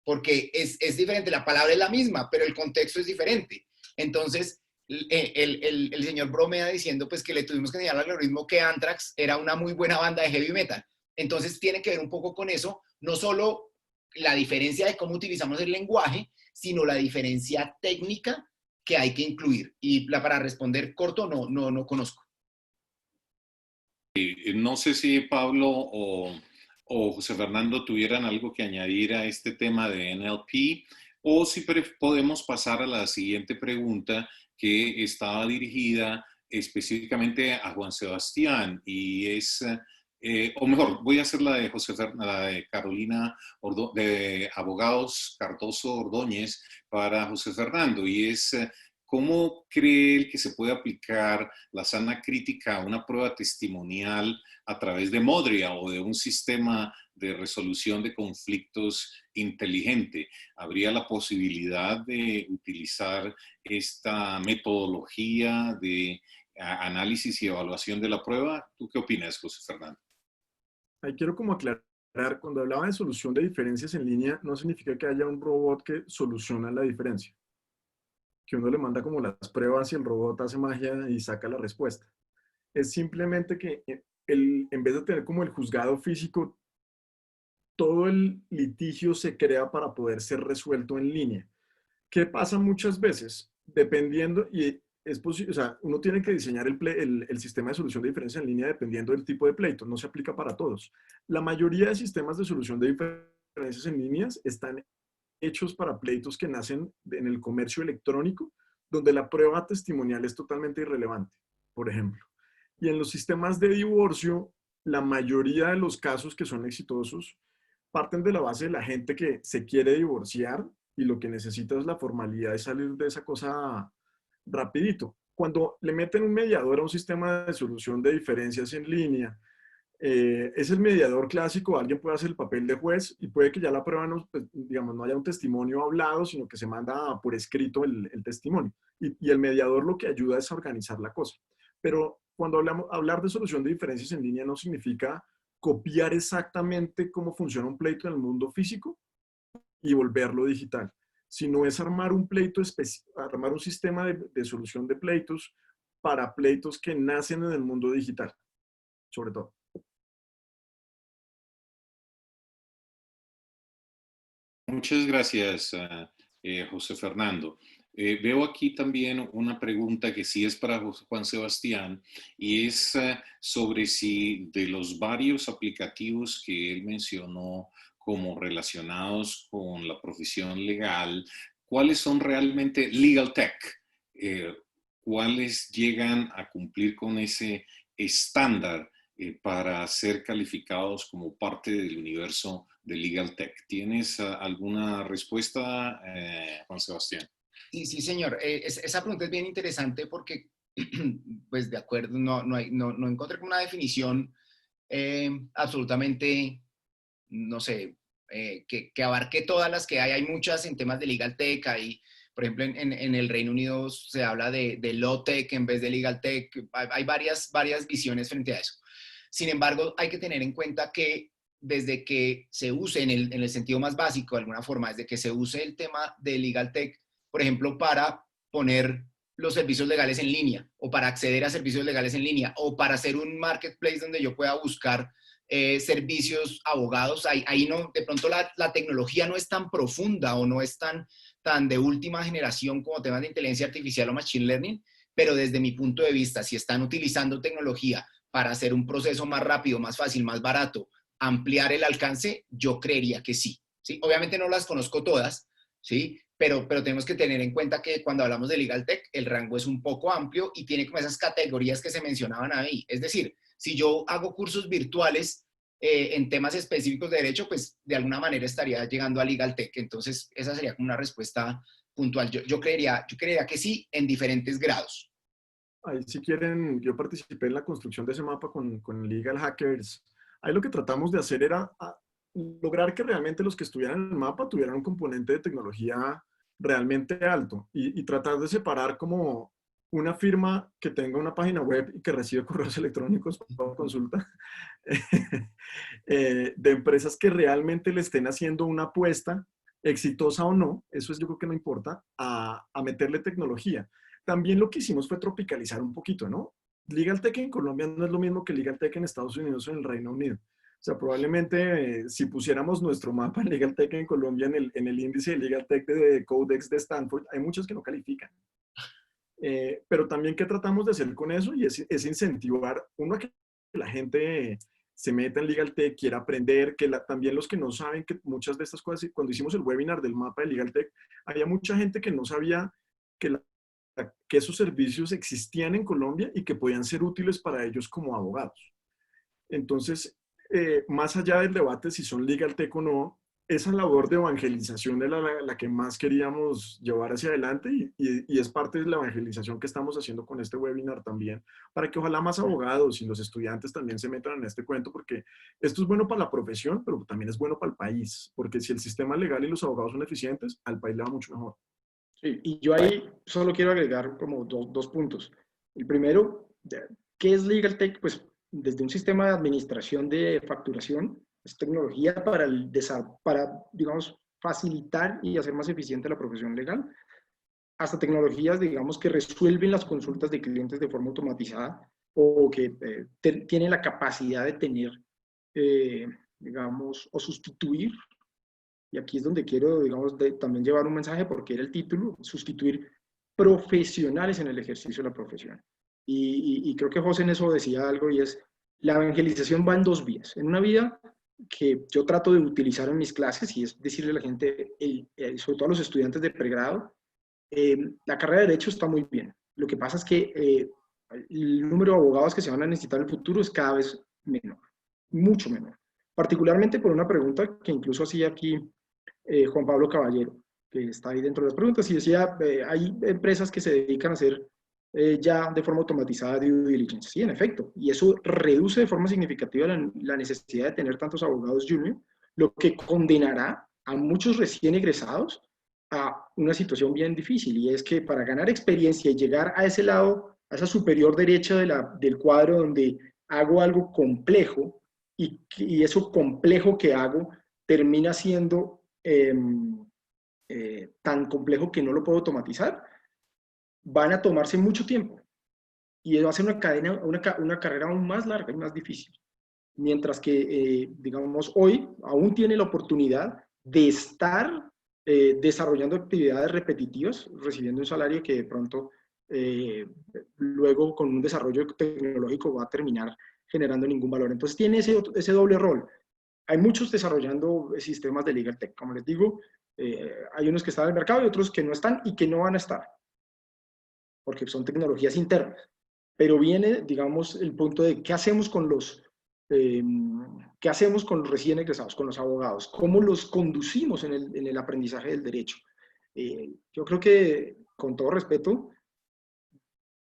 Porque es diferente, la palabra es la misma, pero el contexto es diferente. Entonces, el señor bromea diciendo pues que le tuvimos que enseñar al algoritmo que Anthrax era una muy buena banda de heavy metal. Entonces, tiene que ver un poco con eso, no solo la diferencia de cómo utilizamos el lenguaje, sino la diferencia técnica que hay que incluir. Y para responder corto, no conozco. No sé si Pablo o José Fernando tuvieran algo que añadir a este tema de NLP, o si podemos pasar a la siguiente pregunta, que estaba dirigida específicamente a Juan Sebastián, y es, o mejor, voy a hacer la de la de Carolina, de Abogados Cardoso Ordóñez, para José Fernando, y es, ¿cómo cree él que se puede aplicar la sana crítica a una prueba testimonial a través de Modria o de un sistema de resolución de conflictos inteligente? ¿Habría la posibilidad de utilizar esta metodología de análisis y evaluación de la prueba? ¿Tú qué opinas, José Fernando? Ahí quiero como aclarar, cuando hablaba de solución de diferencias en línea, no significa que haya un robot que soluciona la diferencia, que uno le manda como las pruebas y el robot hace magia y saca la respuesta. Es simplemente que en vez de tener como el juzgado físico, todo el litigio se crea para poder ser resuelto en línea. ¿Qué pasa muchas veces? Dependiendo, y es posible, o sea, uno tiene que diseñar el sistema de solución de diferencias en línea dependiendo del tipo de pleito, no se aplica para todos. La mayoría de sistemas de solución de diferencias en líneas están hechos para pleitos que nacen en el comercio electrónico, donde la prueba testimonial es totalmente irrelevante, por ejemplo. Y en los sistemas de divorcio, la mayoría de los casos que son exitosos parten de la base de la gente que se quiere divorciar y lo que necesita es la formalidad de salir de esa cosa rapidito. Cuando le meten un mediador a un sistema de solución de diferencias en línea, es el mediador clásico, alguien puede hacer el papel de juez y puede que ya la prueba no, pues, digamos, no haya un testimonio hablado, sino que se manda por escrito el testimonio. Y el mediador lo que ayuda es a organizar la cosa. Pero cuando hablar de solución de diferencias en línea no significa copiar exactamente cómo funciona un pleito en el mundo físico y volverlo digital, sino es armar un pleito armar un sistema de solución de pleitos para pleitos que nacen en el mundo digital, sobre todo. Muchas gracias, José Fernando. Veo aquí también una pregunta que sí es para Juan Sebastián, y es sobre si de los varios aplicativos que él mencionó como relacionados con la profesión legal, ¿cuáles son realmente legal tech? ¿Cuáles llegan a cumplir con ese estándar para ser calificados como parte del universo de Legal Tech? ¿Tienes alguna respuesta, Juan Sebastián? Sí, señor. Esa pregunta es bien interesante porque, pues de acuerdo, no encontré como una definición absolutamente, no sé, que abarque todas las que hay. Hay muchas en temas de Legal Tech. Hay, por ejemplo, en el Reino Unido se habla de Law Tech en vez de Legal Tech. Hay varias visiones frente a eso. Sin embargo, hay que tener en cuenta que desde que se use, en el sentido más básico, de alguna forma, desde que se use el tema de Legal Tech, por ejemplo, para poner los servicios legales en línea, o para acceder a servicios legales en línea, o para hacer un marketplace donde yo pueda buscar servicios, abogados, ahí no, de pronto la tecnología no es tan profunda o no es tan de última generación como temas de inteligencia artificial o machine learning, pero desde mi punto de vista, si están utilizando tecnología para hacer un proceso más rápido, más fácil, más barato, ampliar el alcance, yo creería que sí. ¿Sí? Obviamente no las conozco todas, ¿sí? Pero tenemos que tener en cuenta que cuando hablamos de Legal Tech, el rango es un poco amplio y tiene como esas categorías que se mencionaban ahí. Es decir, si yo hago cursos virtuales en temas específicos de derecho, pues de alguna manera estaría llegando a Legal Tech. Entonces, esa sería como una respuesta puntual. Yo creería que sí, en diferentes grados. Ahí si quieren, yo participé en la construcción de ese mapa con Legal Hackers. Ahí lo que tratamos de hacer era lograr que realmente los que estuvieran en el mapa tuvieran un componente de tecnología realmente alto y tratar de separar como una firma que tenga una página web y que recibe correos electrónicos para consulta, de empresas que realmente le estén haciendo una apuesta, exitosa o no, eso es yo creo que no importa, a meterle tecnología. También lo que hicimos fue tropicalizar un poquito, ¿no? Legal Tech en Colombia no es lo mismo que Legal Tech en Estados Unidos o en el Reino Unido. O sea, probablemente si pusiéramos nuestro mapa en Legal Tech en Colombia en el índice de Legal Tech de Codex de Stanford, hay muchos que no califican. Pero también, ¿qué tratamos de hacer con eso? Y es incentivar, uno, a que la gente se meta en Legal Tech, quiera aprender, que también los que no saben que muchas de estas cosas, cuando hicimos el webinar del mapa de Legal Tech, había mucha gente que no sabía que esos servicios existían en Colombia y que podían ser útiles para ellos como abogados. Entonces, más allá del debate si son Legal Tech o no, esa labor de evangelización es la que más queríamos llevar hacia adelante y es parte de la evangelización que estamos haciendo con este webinar también, para que ojalá más abogados y los estudiantes también se metan en este cuento, porque esto es bueno para la profesión, pero también es bueno para el país, porque si el sistema legal y los abogados son eficientes, al país le va mucho mejor. Sí, y yo ahí solo quiero agregar como dos puntos. El primero, ¿qué es Legal Tech? Pues desde un sistema de administración de facturación, es tecnología para, digamos, facilitar y hacer más eficiente la profesión legal, hasta tecnologías, digamos, que resuelven las consultas de clientes de forma automatizada o que tienen la capacidad de tener, digamos, o sustituir. Y aquí es donde quiero, digamos, también llevar un mensaje porque era el título, sustituir profesionales en el ejercicio de la profesión. Y creo que José en eso decía algo y es, la evangelización va en dos vías. En una vía que yo trato de utilizar en mis clases y es decirle a la gente, sobre todo a los estudiantes de pregrado, la carrera de Derecho está muy bien. Lo que pasa es que el número de abogados que se van a necesitar en el futuro es cada vez menor, mucho menor. Particularmente por una pregunta que incluso hacía aquí Juan Pablo Caballero, que está ahí dentro de las preguntas, y decía, hay empresas que se dedican a hacer ya de forma automatizada due diligence. Sí, en efecto, y eso reduce de forma significativa la necesidad de tener tantos abogados junior, lo que condenará a muchos recién egresados a una situación bien difícil, y es que para ganar experiencia y llegar a ese lado, a esa superior derecha del cuadro donde hago algo complejo, y eso complejo que hago termina siendo tan complejo que no lo puedo automatizar, van a tomarse mucho tiempo y va a ser una carrera aún más larga y más difícil. Mientras que, digamos, hoy aún tiene la oportunidad de estar desarrollando actividades repetitivas, recibiendo un salario que de pronto luego con un desarrollo tecnológico va a terminar generando ningún valor. Entonces tiene ese doble rol. Hay muchos desarrollando sistemas de Legal Tech, como les digo, hay unos que están en el mercado y otros que no están y que no van a estar, porque son tecnologías internas. Pero viene, digamos, el punto de qué hacemos con los recién egresados, con los abogados, cómo los conducimos en el aprendizaje del derecho. Yo creo que, con todo respeto,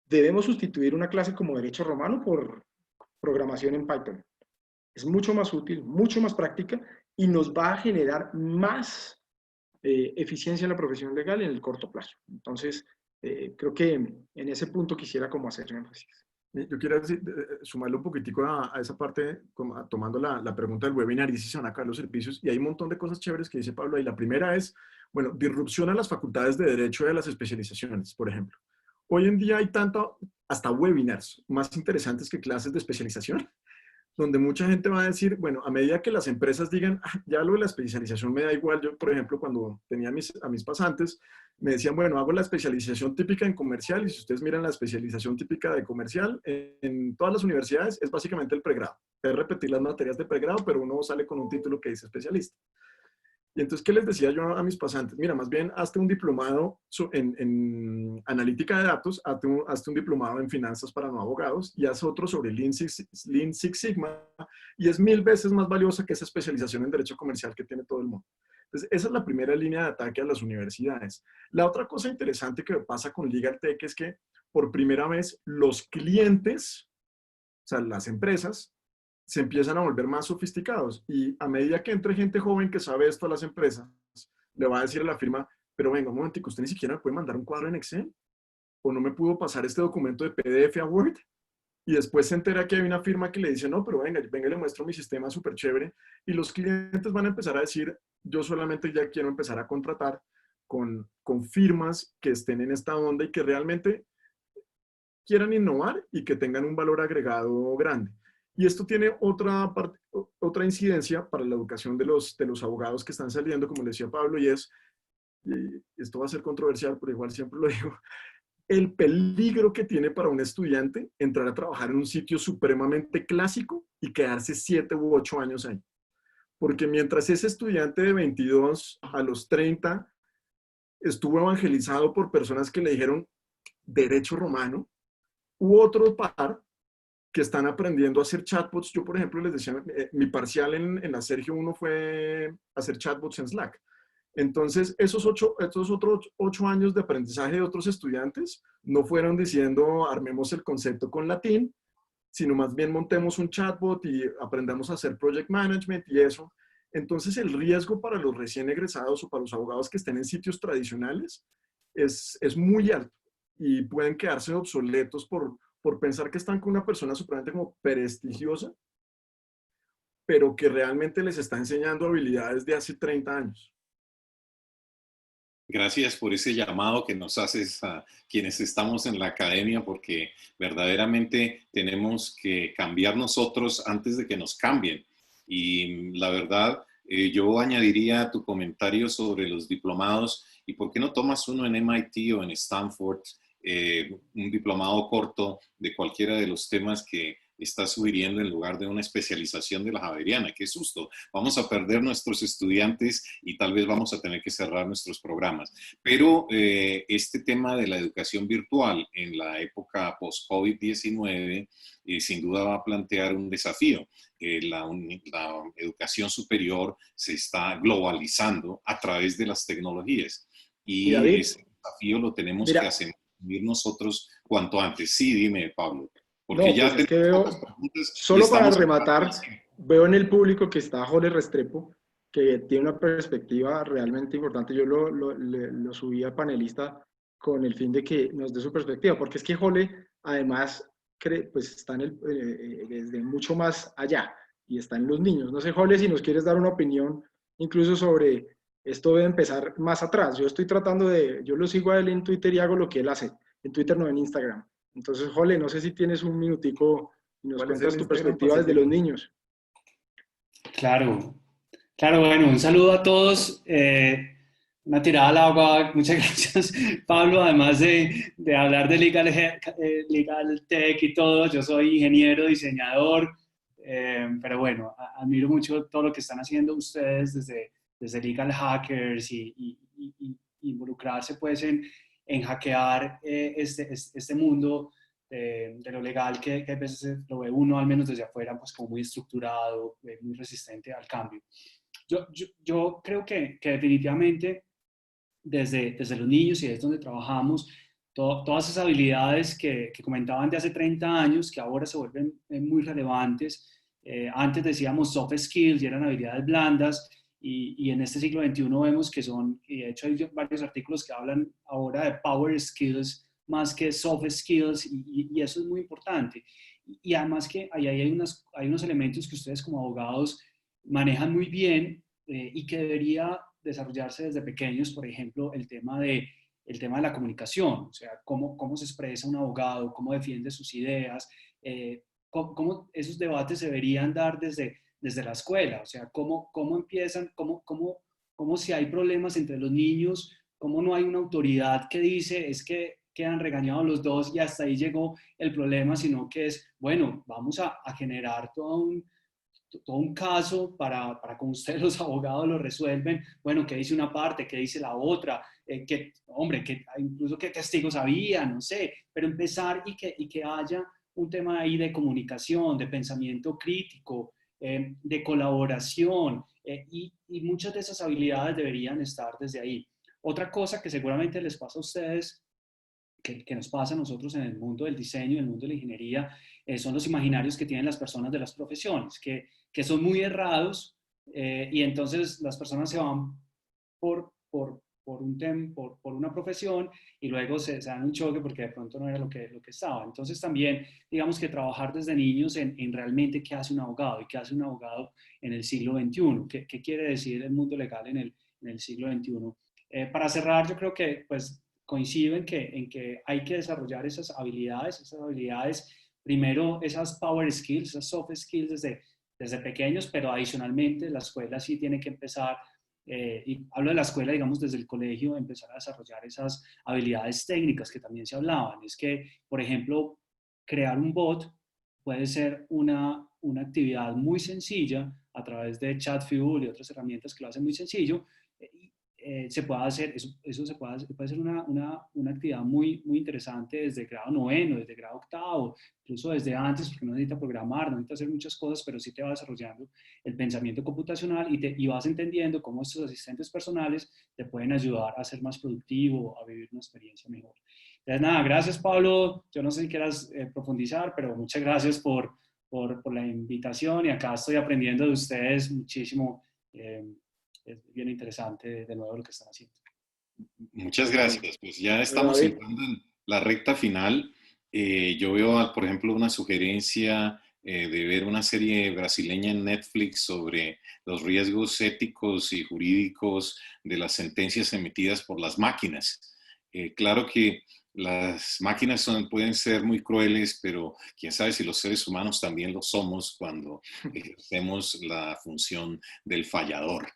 debemos sustituir una clase como Derecho Romano por programación en Python. Es mucho más útil, mucho más práctica y nos va a generar más eficiencia en la profesión legal en el corto plazo. Entonces, creo que en ese punto quisiera como hacer énfasis. Yo quiero sumarle un poquitico a esa parte, tomando la pregunta del webinar, y si se van a acabar los servicios, y hay un montón de cosas chéveres que dice Pablo ahí. La primera es, bueno, disrupción a las facultades de derecho y a las especializaciones, por ejemplo. Hoy en día hay hasta webinars más interesantes que clases de especialización, donde mucha gente va a decir, bueno, a medida que las empresas digan, ya lo de la especialización me da igual. Yo, por ejemplo, cuando tenía a mis pasantes, me decían, bueno, hago la especialización típica en comercial, y si ustedes miran la especialización típica de comercial, en todas las universidades es básicamente el pregrado. Es repetir las materias de pregrado, pero uno sale con un título que dice especialista. Y entonces, ¿qué les decía yo a mis pasantes? Mira, más bien, hazte un diplomado en analítica de datos, hazte un diplomado en finanzas para no abogados y haz otro sobre Lean Six Sigma, y es 1000 veces más valiosa que esa especialización en derecho comercial que tiene todo el mundo. Entonces, esa es la primera línea de ataque a las universidades. La otra cosa interesante que pasa con Legal Tech es que por primera vez los clientes, o sea, las empresas, se empiezan a volver más sofisticados, y a medida que entre gente joven que sabe esto a las empresas, le va a decir a la firma, pero venga, un momentico, usted ni siquiera me puede mandar un cuadro en Excel, o no me pudo pasar este documento de PDF a Word, y después se entera que hay una firma que le dice, no, pero venga, le muestro mi sistema súper chévere, y los clientes van a empezar a decir, yo solamente ya quiero empezar a contratar con firmas que estén en esta onda y que realmente quieran innovar y que tengan un valor agregado grande. Y esto tiene otra incidencia para la educación de los abogados que están saliendo, como le decía Pablo, y esto va a ser controversial, pero igual siempre lo digo, el peligro que tiene para un estudiante entrar a trabajar en un sitio supremamente clásico y quedarse 7 u 8 años ahí. Porque mientras ese estudiante de 22 a los 30 estuvo evangelizado por personas que le dijeron derecho romano, hubo otro par que están aprendiendo a hacer chatbots. Yo, por ejemplo, les decía, mi parcial en la Sergio 1 fue hacer chatbots en Slack. Entonces, estos otros 8 años de aprendizaje de otros estudiantes no fueron diciendo armemos el concepto con latín, sino más bien montemos un chatbot y aprendamos a hacer project management y eso. Entonces, el riesgo para los recién egresados o para los abogados que estén en sitios tradicionales es muy alto, y pueden quedarse obsoletos por pensar que están con una persona supremamente como prestigiosa, pero que realmente les está enseñando habilidades de hace 30 años. Gracias por ese llamado que nos haces a quienes estamos en la academia, porque verdaderamente tenemos que cambiar nosotros antes de que nos cambien. Y la verdad, yo añadiría a tu comentario sobre los diplomados, ¿y por qué no tomas uno en MIT o en Stanford? Un diplomado corto de cualquiera de los temas que estás sugiriendo en lugar de una especialización de la Javeriana. Qué susto. Vamos a perder nuestros estudiantes y tal vez vamos a tener que cerrar nuestros programas. Pero este tema de la educación virtual en la época post-COVID-19 sin duda va a plantear un desafío. La educación superior se está globalizando a través de las tecnologías, y David, ese desafío lo tenemos que mira, asumir nosotros cuanto antes. Sí, dime, Pablo. Porque no, ya pues es que tenemos pocas veo, preguntas y solo para estamos... rematar, veo en el público que está Jorge Restrepo, que tiene una perspectiva realmente importante. Yo lo subí a panelista con el fin de que nos dé su perspectiva, porque es que Jorge, además, pues está desde mucho más allá y está en los niños. No sé, Jorge, si nos quieres dar una opinión incluso sobre esto debe empezar más atrás. Yo lo sigo a él en Twitter y hago lo que él hace. En Twitter, no en Instagram. Entonces, Jole, no sé si tienes un minutico y nos ¿Cuál es cuentas el tu Instagram para perspectiva desde los seguirlo? niños. Claro, claro, bueno, un saludo a todos. Una tirada al agua, muchas gracias, Pablo. Además de hablar de Legal Tech y todo, yo soy ingeniero, diseñador, pero bueno, admiro mucho todo lo que están haciendo ustedes desde Legal Hackers y involucrarse pues en hackear este mundo de lo legal que a veces lo ve uno, al menos desde afuera, pues como muy estructurado, muy resistente al cambio. Yo creo que definitivamente desde los niños, y es donde trabajamos, todas esas habilidades que comentaban de hace 30 años, que ahora se vuelven muy relevantes. Antes decíamos soft skills y eran habilidades blandas, y en este siglo XXI vemos que son, y de hecho hay varios artículos que hablan ahora de power skills más que soft skills, y eso es muy importante. Y además que ahí hay unos elementos que ustedes como abogados manejan muy bien, y que debería desarrollarse desde pequeños. Por ejemplo, el tema de la comunicación, o sea, cómo se expresa un abogado, cómo defiende sus ideas, cómo esos debates se deberían dar desde la escuela, o sea, cómo empiezan, cómo si hay problemas entre los niños, cómo no hay una autoridad que dice es que quedan regañados los dos y hasta ahí llegó el problema, sino que es, bueno, vamos a generar todo un caso para con ustedes los abogados lo resuelven, bueno, ¿qué dice una parte? ¿Qué dice la otra? Hombre, incluso qué testigos había, no sé, pero empezar y que haya un tema ahí de comunicación, de pensamiento crítico, de colaboración, y muchas de esas habilidades deberían estar desde ahí. Otra cosa que seguramente les pasa a ustedes, que nos pasa a nosotros en el mundo del diseño, en el mundo de la ingeniería, son los imaginarios que tienen las personas de las profesiones, que son muy errados, y entonces las personas se van por una profesión y luego se dan un choque porque de pronto no era lo que estaba. Entonces también, digamos que trabajar desde niños en realmente qué hace un abogado y qué hace un abogado en el siglo XXI, qué quiere decir el mundo legal en el siglo XXI. Para cerrar, yo creo que pues coincido en que hay que desarrollar esas habilidades, primero esas power skills, esas soft skills desde pequeños, pero adicionalmente la escuela sí tiene que empezar, y hablo de la escuela, digamos, desde el colegio, empezar a desarrollar esas habilidades técnicas que también se hablaban. Es que, por ejemplo, crear un bot puede ser una actividad muy sencilla a través de ChatFuel y otras herramientas que lo hacen muy sencillo. Se puede hacer, eso puede ser una actividad muy, muy interesante desde grado noveno, desde grado octavo, incluso desde antes, porque no necesita programar, no necesita hacer muchas cosas, pero sí te va desarrollando el pensamiento computacional y vas entendiendo cómo estos asistentes personales te pueden ayudar a ser más productivo, a vivir una experiencia mejor. Entonces, nada, gracias, Pablo. Yo no sé si quieras profundizar, pero muchas gracias por la invitación, y acá estoy aprendiendo de ustedes muchísimo. Es bien interesante de nuevo lo que están haciendo. Muchas gracias. Pues ya Bueno, estamos David, entrando en la recta final. Yo veo, por ejemplo, una sugerencia de ver una serie brasileña en Netflix sobre los riesgos éticos y jurídicos de las sentencias emitidas por las máquinas. Claro que las máquinas pueden ser muy crueles, pero quién sabe si los seres humanos también lo somos cuando ejercemos la función del fallador.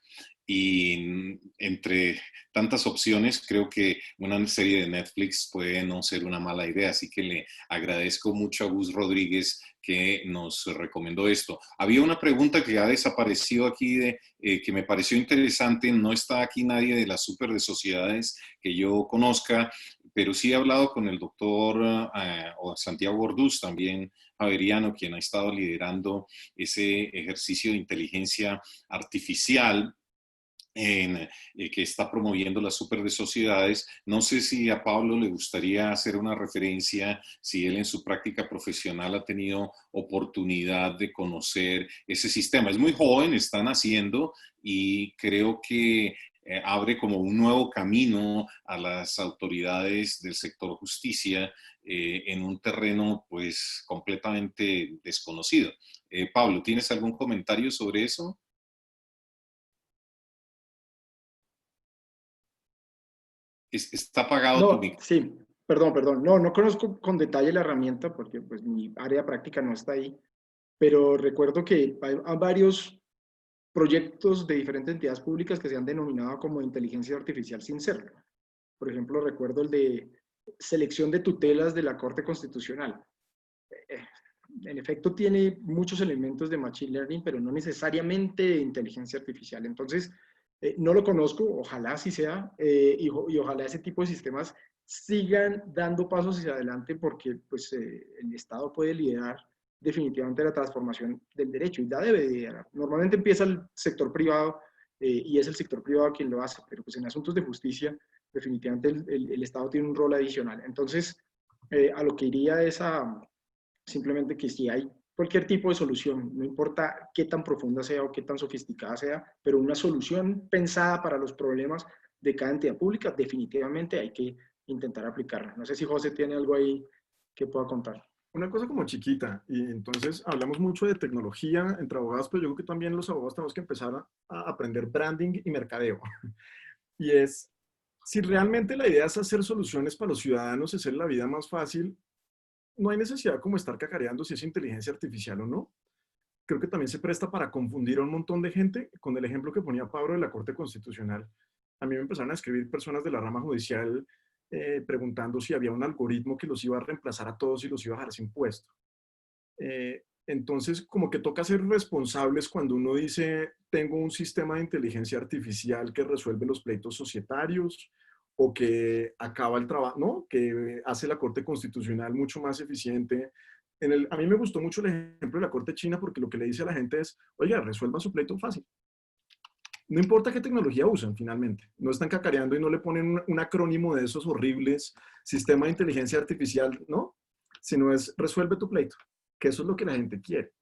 Y entre tantas opciones, creo que una serie de Netflix puede no ser una mala idea, así que le agradezco mucho a Gus Rodríguez que nos recomendó esto. Había una pregunta que ha desaparecido aquí que me pareció interesante. No está aquí nadie de las super de sociedades que yo conozca, pero sí he hablado con el doctor Santiago Gordús, también javeriano, quien ha estado liderando ese ejercicio de inteligencia artificial que está promoviendo las super de sociedades. No sé si a Pablo le gustaría hacer una referencia, si él en su práctica profesional ha tenido oportunidad de conocer ese sistema. Es muy joven, están haciendo, y creo que abre como un nuevo camino a las autoridades del sector justicia en un terreno pues completamente desconocido. Pablo, ¿tienes algún comentario sobre eso? Está apagado tu no, micrófono. sí, perdón. No conozco con detalle la herramienta porque pues mi área práctica no está ahí, pero recuerdo que hay varios proyectos de diferentes entidades públicas que se han denominado como inteligencia artificial sin serlo. Por ejemplo, recuerdo el de selección de tutelas de la Corte Constitucional. En efecto, tiene muchos elementos de Machine Learning, pero no necesariamente de inteligencia artificial. Entonces, no lo conozco, ojalá así sea, y ojalá ese tipo de sistemas sigan dando pasos hacia adelante, porque pues, el Estado puede liderar definitivamente la transformación del derecho, y ya debe liderar. Normalmente empieza el sector privado, y es el sector privado quien lo hace, pero pues en asuntos de justicia, definitivamente el Estado tiene un rol adicional. Entonces, a lo que iría es a simplemente que si hay cualquier tipo de solución, no importa qué tan profunda sea o qué tan sofisticada sea, pero una solución pensada para los problemas de cada entidad pública, definitivamente hay que intentar aplicarla. No sé si José tiene algo ahí que pueda contar. Una cosa como chiquita, y entonces hablamos mucho de tecnología entre abogados, pero yo creo que también los abogados tenemos que empezar a aprender branding y mercadeo. Y es, si realmente la idea es hacer soluciones para los ciudadanos, hacer la vida más fácil, no hay necesidad como estar cacareando si es inteligencia artificial o no. Creo que también se presta para confundir a un montón de gente. Con el ejemplo que ponía Pablo de la Corte Constitucional, a mí me empezaron a escribir personas de la rama judicial preguntando si había un algoritmo que los iba a reemplazar a todos y los iba a dejar sin puesto. Entonces, como que toca ser responsables cuando uno dice, tengo un sistema de inteligencia artificial que resuelve los pleitos societarios o que acaba el trabajo, ¿no? Que hace la Corte Constitucional mucho más eficiente. A mí me gustó mucho el ejemplo de la Corte China porque lo que le dice a la gente es, oiga, resuelvan su pleito fácil. No importa qué tecnología usan finalmente. No están cacareando y no le ponen un acrónimo de esos horribles, sistema de inteligencia artificial, ¿no? Sino es resuelve tu pleito, que eso es lo que la gente quiere.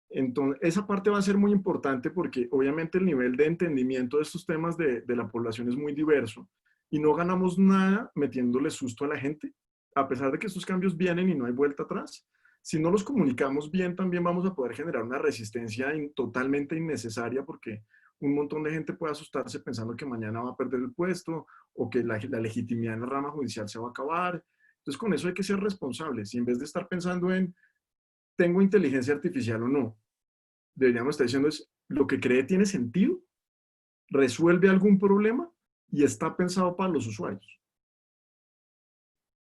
Entonces, esa parte va a ser muy importante porque obviamente el nivel de entendimiento de estos temas de la población es muy diverso y no ganamos nada metiéndole susto a la gente, a pesar de que estos cambios vienen y no hay vuelta atrás. Si no los comunicamos bien, también vamos a poder generar una resistencia totalmente innecesaria porque un montón de gente puede asustarse pensando que mañana va a perder el puesto o que la legitimidad en la rama judicial se va a acabar. Entonces, con eso hay que ser responsables y en vez de estar pensando en ¿tengo inteligencia artificial o no? Deberíamos estar diciendo es, ¿lo que cree tiene sentido? ¿Resuelve algún problema? Y está pensado para los usuarios.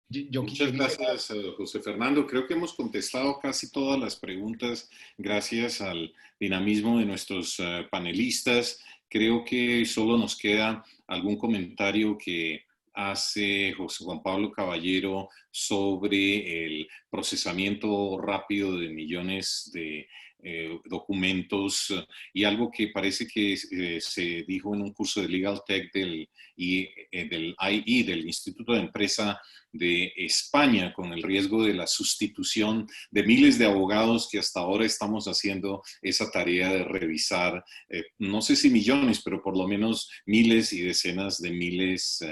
Muchas gracias, José Fernando. Creo que hemos contestado casi todas las preguntas gracias al dinamismo de nuestros panelistas. Creo que solo nos queda algún comentario que hace José Juan Pablo Caballero sobre el procesamiento rápido de millones de documentos y algo que parece que se dijo en un curso de Legal Tech del IE, del Instituto de Empresa de España, con el riesgo de la sustitución de miles de abogados que hasta ahora estamos haciendo esa tarea de revisar, no sé si millones, pero por lo menos miles y decenas de miles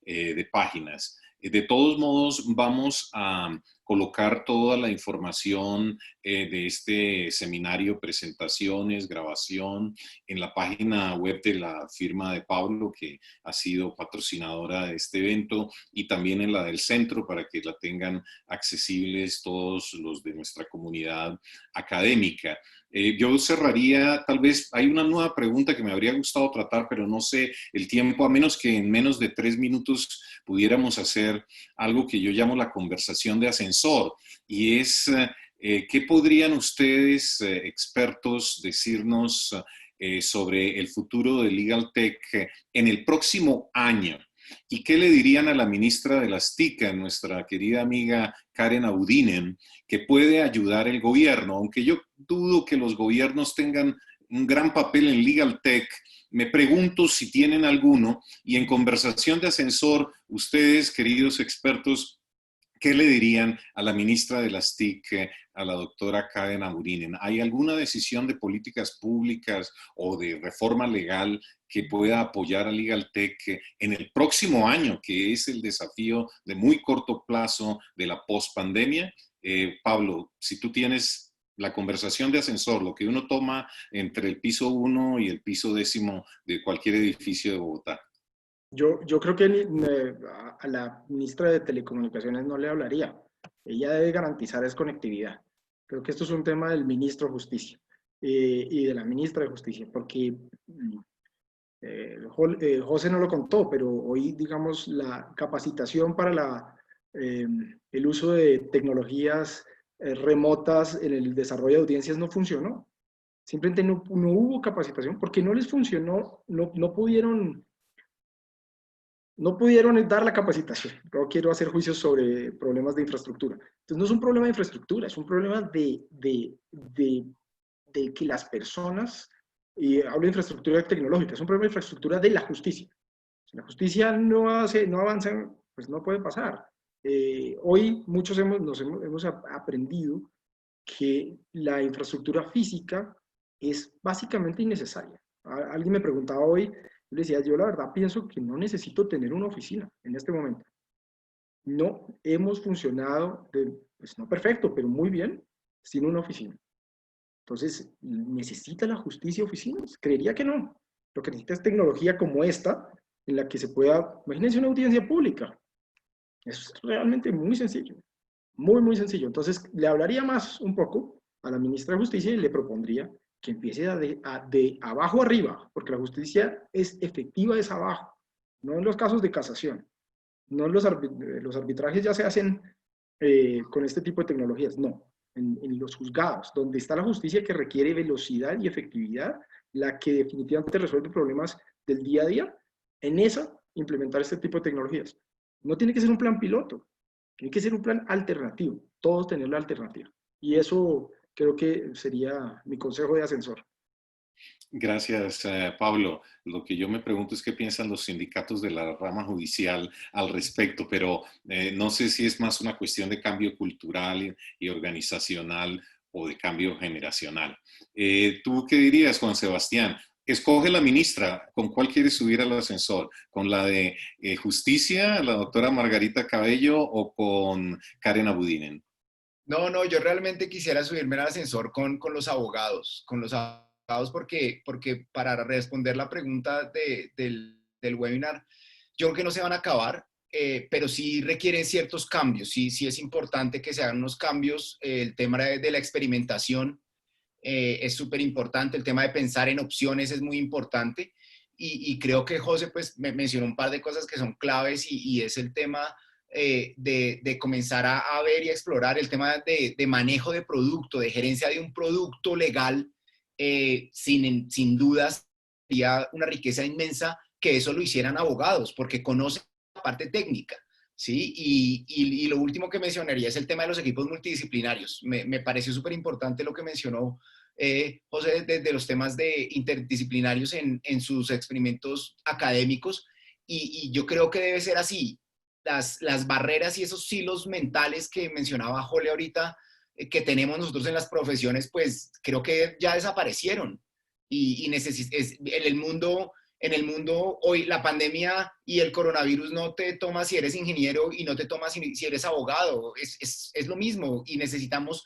de páginas. De todos modos, vamos a colocar toda la información de este seminario, presentaciones, grabación, en la página web de la firma de Pablo, que ha sido patrocinadora de este evento, y también en la del centro, para que la tengan accesibles todos los de nuestra comunidad académica. Yo cerraría, tal vez hay una nueva pregunta que me habría gustado tratar, pero no sé el tiempo, a menos que en menos de 3 minutos pudiéramos hacer algo que yo llamo la conversación de ascensor, y es ¿qué podrían ustedes, expertos, decirnos sobre el futuro de Legal Tech en el próximo año? ¿Y qué le dirían a la ministra de las TIC, nuestra querida amiga Karen Audinen, que puede ayudar el gobierno? Aunque yo dudo que los gobiernos tengan un gran papel en Legal Tech, me pregunto si tienen alguno, y en conversación de ascensor, ustedes, queridos expertos, ¿qué le dirían a la ministra de las TIC, a la doctora Karen Audinen? ¿Hay alguna decisión de políticas públicas o de reforma legal que pueda apoyar a Legal Tech en el próximo año, que es el desafío de muy corto plazo de la pospandemia? Pablo, si tú tienes la conversación de ascensor, lo que uno toma entre el piso 1 y el piso 10º de cualquier edificio de Bogotá. Yo creo que a la ministra de Telecomunicaciones no le hablaría. Ella debe garantizar es conectividad. Creo que esto es un tema del ministro de Justicia y de la ministra de Justicia, porque José no lo contó, pero hoy, digamos, la capacitación para el uso de tecnologías remotas en el desarrollo de audiencias no funcionó. Simplemente no hubo capacitación porque no les funcionó, no pudieron dar la capacitación. No quiero hacer juicios sobre problemas de infraestructura. Entonces no es un problema de infraestructura, es un problema de que las personas, y hablo de infraestructura tecnológica, es un problema de infraestructura de la justicia. Si la justicia no avanza, pues no puede pasar. Hoy muchos hemos aprendido que la infraestructura física es básicamente innecesaria. Alguien me preguntaba hoy, yo le decía, yo la verdad pienso que no necesito tener una oficina en este momento. No hemos funcionado, pues no perfecto, pero muy bien, sin una oficina. Entonces, ¿necesita la justicia oficinas? Creería que no. Lo que necesita es tecnología como esta, en la que se pueda, imagínense una audiencia pública. Es realmente muy sencillo, muy, muy sencillo. Entonces, le hablaría más un poco a la ministra de Justicia y le propondría que empiece de abajo arriba, porque la justicia es efectiva es abajo, no en los casos de casación. No los arbitrajes ya se hacen con este tipo de tecnologías, no. en los juzgados, donde está la justicia que requiere velocidad y efectividad, la que definitivamente resuelve problemas del día a día, en esa implementar este tipo de tecnologías. No tiene que ser un plan piloto, tiene que ser un plan alternativo, todos tener la alternativa. Y eso creo que sería mi consejo de ascensor. Gracias, Pablo. Lo que yo me pregunto es qué piensan los sindicatos de la rama judicial al respecto, pero no sé si es más una cuestión de cambio cultural y organizacional o de cambio generacional. ¿Tú qué dirías, Juan Sebastián? Escoge la ministra, ¿con cuál quieres subir al ascensor? ¿Con la de Justicia, la doctora Margarita Cabello, o con Karen Abudinen? No, yo realmente quisiera subirme al ascensor con los abogados, porque para responder la pregunta del webinar, yo creo que no se van a acabar, pero sí requieren ciertos cambios, sí es importante que se hagan unos cambios, el tema de la experimentación es súper importante, el tema de pensar en opciones es muy importante, y creo que José pues me mencionó un par de cosas que son claves, y es el tema de comenzar a ver y a explorar el tema de manejo de producto, de gerencia de un producto legal, sin dudas sería una riqueza inmensa que eso lo hicieran abogados, porque conocen la parte técnica, ¿sí? Y lo último que mencionaría es el tema de los equipos multidisciplinarios. Me pareció súper importante lo que mencionó José, de los temas de interdisciplinarios en sus experimentos académicos, y yo creo que debe ser así. Las barreras y esos silos mentales que mencionaba Jole ahorita, que tenemos nosotros en las profesiones, pues creo que ya desaparecieron. En el mundo hoy, la pandemia y el coronavirus no te toma si eres ingeniero y no te toma si eres abogado. Es lo mismo, y necesitamos,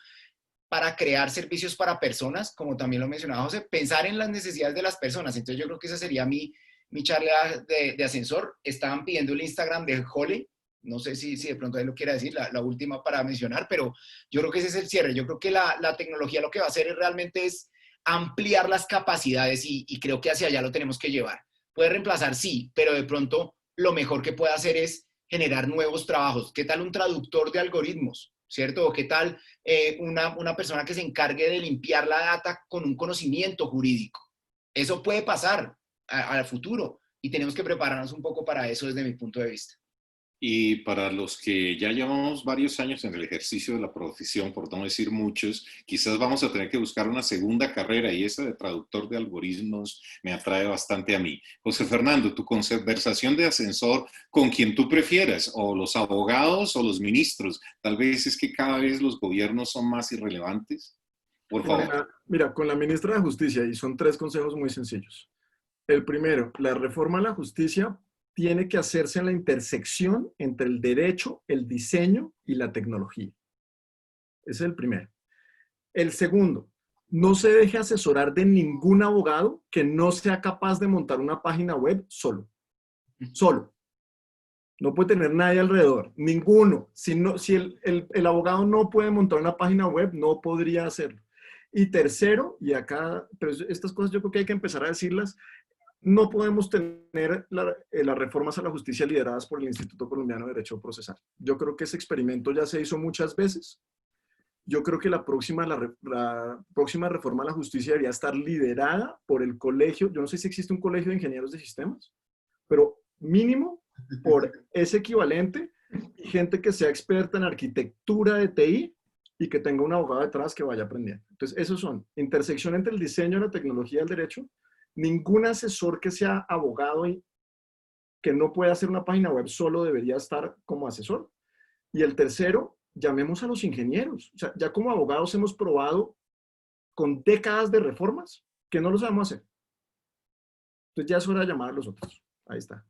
para crear servicios para personas, como también lo mencionaba José, pensar en las necesidades de las personas. Entonces yo creo que esa sería mi charla de ascensor. Estaban pidiendo el Instagram de Jole, no sé si de pronto él lo quiera decir, la última para mencionar, pero yo creo que ese es el cierre. Yo creo que la tecnología lo que va a hacer realmente es ampliar las capacidades, y creo que hacia allá lo tenemos que llevar. Puede reemplazar, sí, pero de pronto lo mejor que puede hacer es generar nuevos trabajos. ¿Qué tal un traductor de algoritmos? ¿Cierto? ¿O qué tal una persona que se encargue de limpiar la data con un conocimiento jurídico? Eso puede pasar al futuro, y tenemos que prepararnos un poco para eso desde mi punto de vista. Y para los que ya llevamos varios años en el ejercicio de la profesión, por no decir muchos, quizás vamos a tener que buscar una segunda carrera, y esa de traductor de algoritmos me atrae bastante a mí. José Fernando, tu conversación de ascensor con quien tú prefieras, o los abogados o los ministros. Tal vez es que cada vez los gobiernos son más irrelevantes. Por favor. Mira, con la ministra de Justicia, y son 3 consejos muy sencillos. El primero, la reforma a la justicia tiene que hacerse en la intersección entre el derecho, el diseño y la tecnología. Ese es el primero. El segundo, no se deje asesorar de ningún abogado que no sea capaz de montar una página web solo. Solo. No puede tener nadie alrededor. Ninguno. Si el abogado no puede montar una página web, no podría hacerlo. Y tercero, y acá, pero estas cosas yo creo que hay que empezar a decirlas, no podemos tener las reformas a la justicia lideradas por el Instituto Colombiano de Derecho Procesal. Yo creo que ese experimento ya se hizo muchas veces. Yo creo que la próxima reforma a la justicia debería estar liderada por el colegio. Yo no sé si existe un colegio de ingenieros de sistemas, pero mínimo por ese equivalente, gente que sea experta en arquitectura de TI y que tenga un abogado detrás que vaya aprendiendo. Entonces, esos son intersección entre el diseño, la tecnología y el derecho. Ningún asesor que sea abogado y que no pueda hacer una página web solo debería estar como asesor. Y el tercero, llamemos a los ingenieros. O sea, ya como abogados hemos probado con décadas de reformas que no lo sabemos hacer. Entonces ya es hora de llamar a los otros. Ahí está.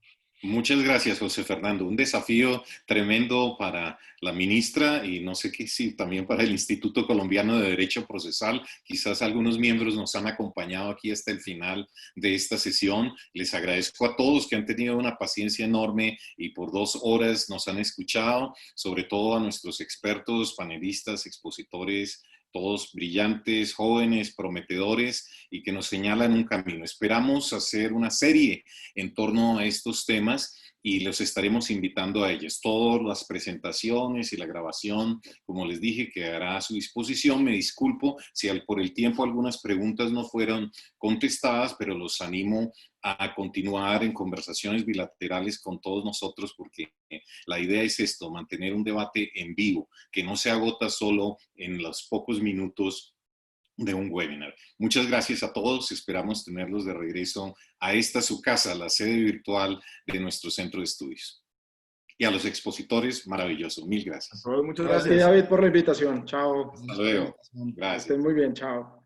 Muchas gracias, José Fernando. Un desafío tremendo para la ministra, y no sé qué si también para el Instituto Colombiano de Derecho Procesal. Quizás algunos miembros nos han acompañado aquí hasta el final de esta sesión. Les agradezco a todos que han tenido una paciencia enorme y por 2 horas nos han escuchado, sobre todo a nuestros expertos, panelistas, expositores, todos brillantes, jóvenes, prometedores, y que nos señalan un camino. Esperamos hacer una serie en torno a estos temas, y los estaremos invitando a ellos. Todas las presentaciones y la grabación, como les dije, quedará a su disposición. Me disculpo si por el tiempo algunas preguntas no fueron contestadas, pero los animo a continuar en conversaciones bilaterales con todos nosotros, porque la idea es esto, mantener un debate en vivo, que no se agota solo en los pocos minutos de un webinar. Muchas gracias a todos. Esperamos tenerlos de regreso a esta su casa, la sede virtual de nuestro centro de estudios. Y a los expositores, maravilloso. Mil gracias. A todos, muchas Gracias, gracias. David, por la invitación. Chao. Hasta luego. Gracias. Estén muy bien. Chao.